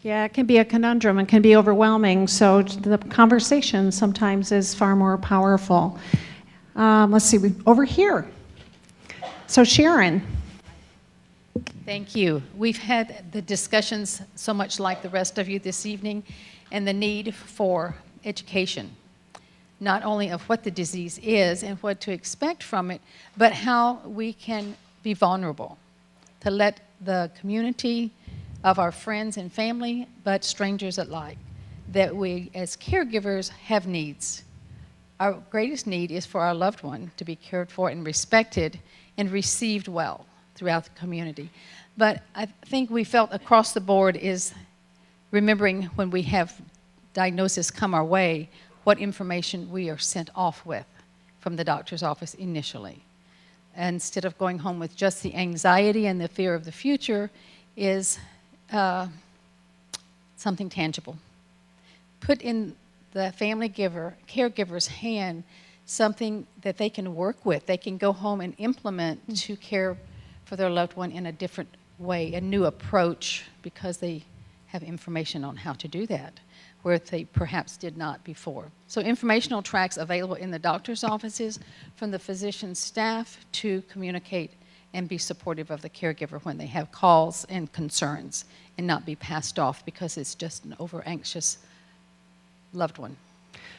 Yeah, it can be a conundrum and can be overwhelming, so the conversation sometimes is far more powerful. Let's see, over here. So Sharon. Thank you. We've had the discussions so much like the rest of you this evening, and the need for education, not only of what the disease is and what to expect from it, but how we can be vulnerable, to let the community of our friends and family, but strangers alike, that we as caregivers have needs. Our greatest need is for our loved one to be cared for and respected and received well throughout the community. But I think we felt across the board is remembering when we have diagnosis come our way, what information we are sent off with from the doctor's office initially. Instead of going home with just the anxiety and the fear of the future, is something tangible. Put in the caregiver's hand something that they can work with, they can go home and implement to care for their loved one in a different way, a new approach, because they have information on how to do that, where they perhaps did not before. So informational tracks available in the doctor's offices from the physician's staff to communicate and be supportive of the caregiver when they have calls and concerns, and not be passed off because it's just an over-anxious loved one.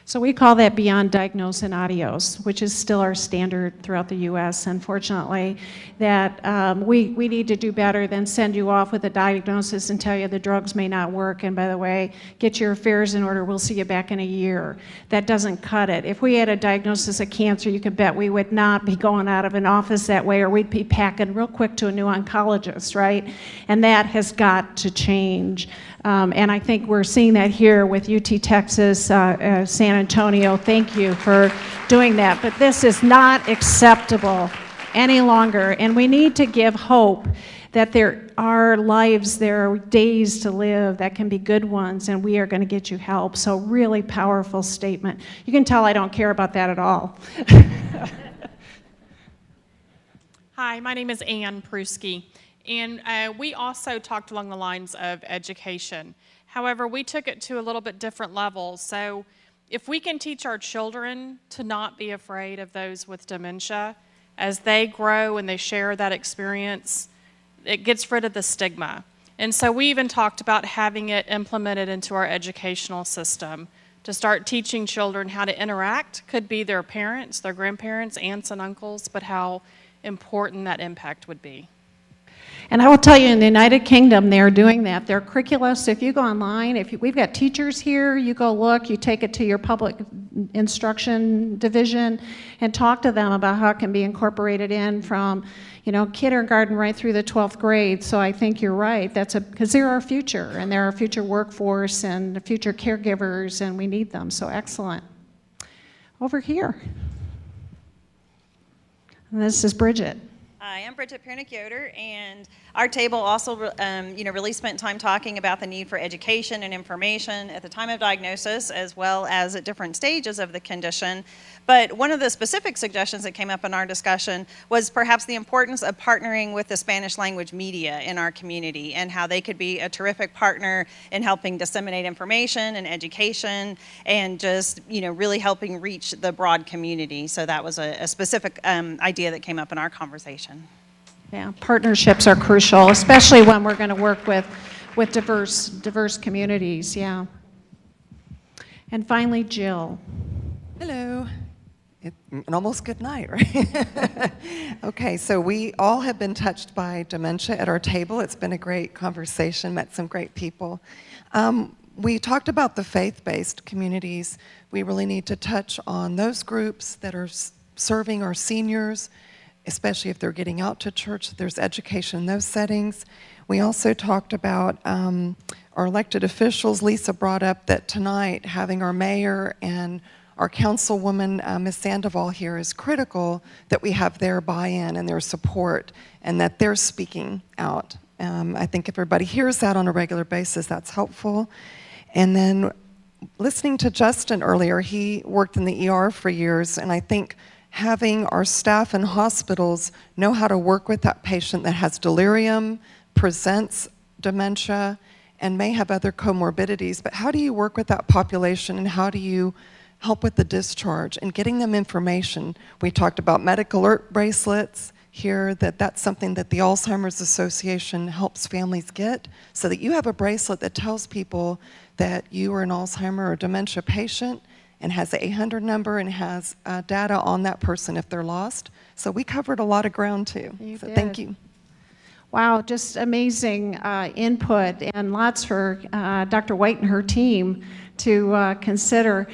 So we call that beyond diagnose and adios, which is still our standard throughout the U.S., unfortunately, that we need to do better than send you off with a diagnosis and tell you the drugs may not work, and by the way, get your affairs in order, we'll see you back in a year. That doesn't cut it. If we had a diagnosis of cancer, you could bet we would not be going out of an office that way, or we'd be packing real quick to a new oncologist, right? And that has got to change. And I think we're seeing that here with UTHSCSA, San Antonio. Thank you for doing that. But this is not acceptable any longer. And we need to give hope that there are lives, there are days to live that can be good ones, and we are going to get you help. So really powerful statement. You can tell I don't care about that at all. Hi, my name is Ann Pruski. And we also talked along the lines of education. However, we took it to a little bit different level. So if we can teach our children to not be afraid of those with dementia, as they grow and they share that experience, it gets rid of the stigma. And so we even talked about having it implemented into our educational system to start teaching children how to interact. Could be their parents, their grandparents, aunts and uncles, but how important that impact would be. And I will tell you, in the United Kingdom, they're doing that. Their curricula, so if you go online, we've got teachers here, you go look, you take it to your public instruction division and talk to them about how it can be incorporated in from, kindergarten right through the 12th grade. So I think you're right. Because they're our future, and they're our future workforce and the future caregivers, and we need them. So excellent. Over here. And this is Bridget. Hi, I'm Bridget Piernick-Yoder, and our table also really spent time talking about the need for education and information at the time of diagnosis, as well as at different stages of the condition. But one of the specific suggestions that came up in our discussion was perhaps the importance of partnering with the Spanish language media in our community, and how they could be a terrific partner in helping disseminate information and education, and just really helping reach the broad community. So that was a specific idea that came up in our conversation. Yeah, partnerships are crucial, especially when we're going to work with diverse communities, yeah. And finally, Jill. Hello. An almost good night, right? Okay, so we all have been touched by dementia at our table. It's been a great conversation, met some great people. We talked about the faith-based communities. We really need to touch on those groups that are serving our seniors, especially if they're getting out to church. There's education in those settings. We also talked about our elected officials. Lisa brought up that tonight having our mayor and our councilwoman, Ms. Sandoval here, is critical that we have their buy-in and their support, and that they're speaking out. I think if everybody hears that on a regular basis, that's helpful. And then listening to Justin earlier, he worked in the ER for years, and I think having our staff in hospitals know how to work with that patient that has delirium, presents dementia, and may have other comorbidities, but how do you work with that population, and how do you help with the discharge and getting them information? We talked about medical alert bracelets here, that's something that the Alzheimer's Association helps families get, so that you have a bracelet that tells people that you are an Alzheimer or dementia patient, and has the 800 number and has data on that person if they're lost. So we covered a lot of ground too. So thank you. Wow, just amazing input, and lots for Dr. White and her team to consider.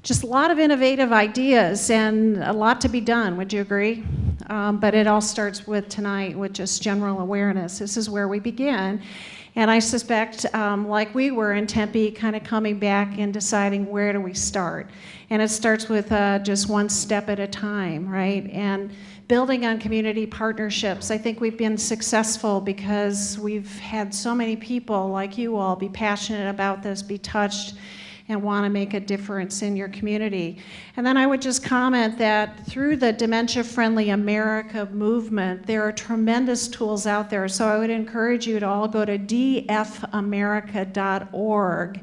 Just a lot of innovative ideas and a lot to be done, would you agree? But it all starts with tonight, with just general awareness. This is where we begin. And I suspect, like we were in Tempe, kind of coming back and deciding where do we start. And it starts with just one step at a time, right? And building on community partnerships. I think we've been successful because we've had so many people like you all be passionate about this, be touched, and want to make a difference in your community. And then I would just comment that through the Dementia Friendly America movement, there are tremendous tools out there. So I would encourage you to all go to dfamerica.org.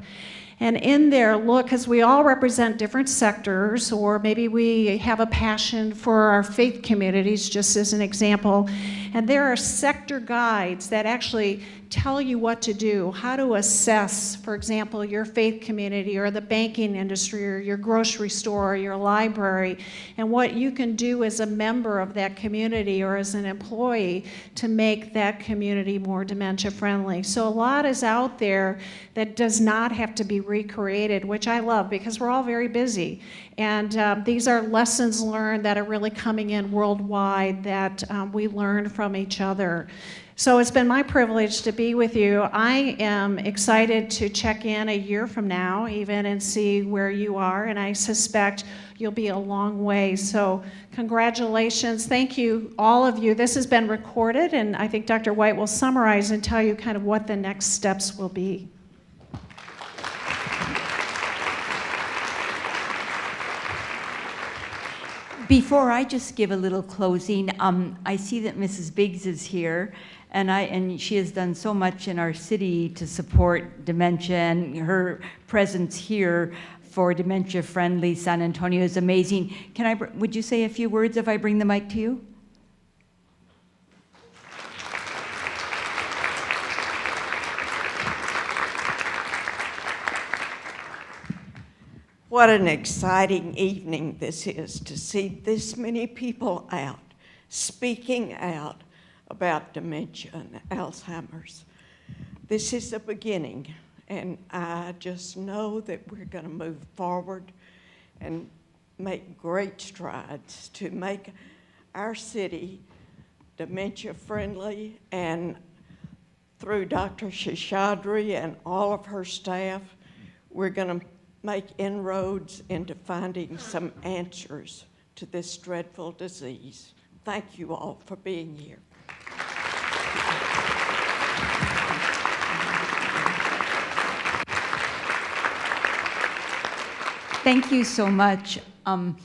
And in there, look, because we all represent different sectors, or maybe we have a passion for our faith communities, just as an example. And there are sector guides that actually tell you what to do, how to assess, for example, your faith community or the banking industry or your grocery store or your library, and what you can do as a member of that community or as an employee to make that community more dementia friendly. So a lot is out there that does not have to be recreated, which I love because we're all very busy. And these are lessons learned that are really coming in worldwide that we learn from each other. So it's been my privilege to be with you. I am excited to check in a year from now even and see where you are, and I suspect you'll be a long way. So congratulations. Thank you, all of you. This has been recorded, and I think Dr. White will summarize and tell you kind of what the next steps will be. Before I just give a little closing, I see that Mrs. Biggs is here, and she has done so much in our city to support dementia, and her presence here for Dementia Friendly San Antonio is amazing. Would you say a few words if I bring the mic to you? What an exciting evening this is to see this many people out, speaking out about dementia and Alzheimer's. This is the beginning, and I just know that we're going to move forward and make great strides to make our city dementia friendly, and through Dr. Shishadri and all of her staff, we're going to make inroads into finding some answers to this dreadful disease. Thank you all for being here. Thank you so much. I'm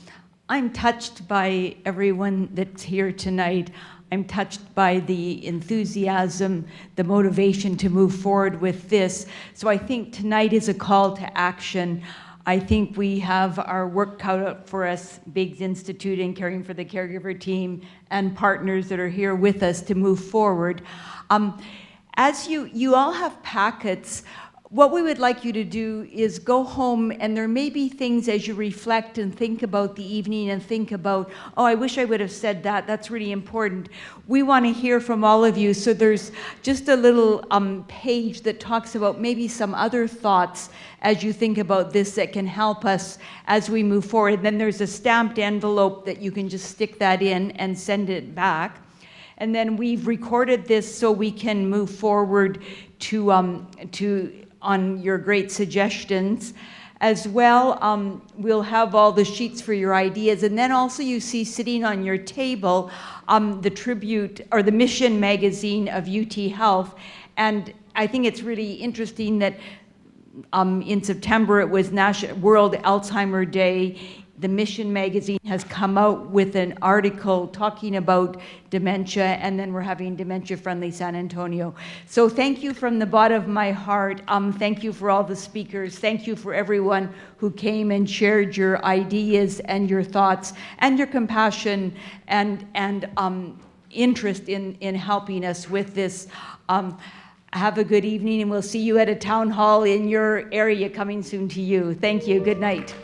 touched by everyone that's here tonight. I'm touched by the enthusiasm, the motivation to move forward with this. So I think tonight is a call to action. I think we have our work cut out for us, Biggs Institute and Caring for the Caregiver team, and partners that are here with us to move forward. As you all have packets, what we would like you to do is go home, and there may be things as you reflect and think about the evening and think about, oh, I wish I would have said that. That's really important. We want to hear from all of you. So there's just a little page that talks about maybe some other thoughts as you think about this that can help us as we move forward. And then there's a stamped envelope that you can just stick that in and send it back. And then we've recorded this so we can move forward on your great suggestions. As well, we'll have all the sheets for your ideas. And then also you see sitting on your table the tribute or the mission magazine of UT Health. And I think it's really interesting that in September it was World Alzheimer Day. The Mission magazine has come out with an article talking about dementia, and then we're having Dementia Friendly San Antonio. So thank you from the bottom of my heart. Thank you for all the speakers. Thank you for everyone who came and shared your ideas and your thoughts and your compassion and interest in helping us with this. Have a good evening, and we'll see you at a town hall in your area coming soon to you. Thank you. Good night.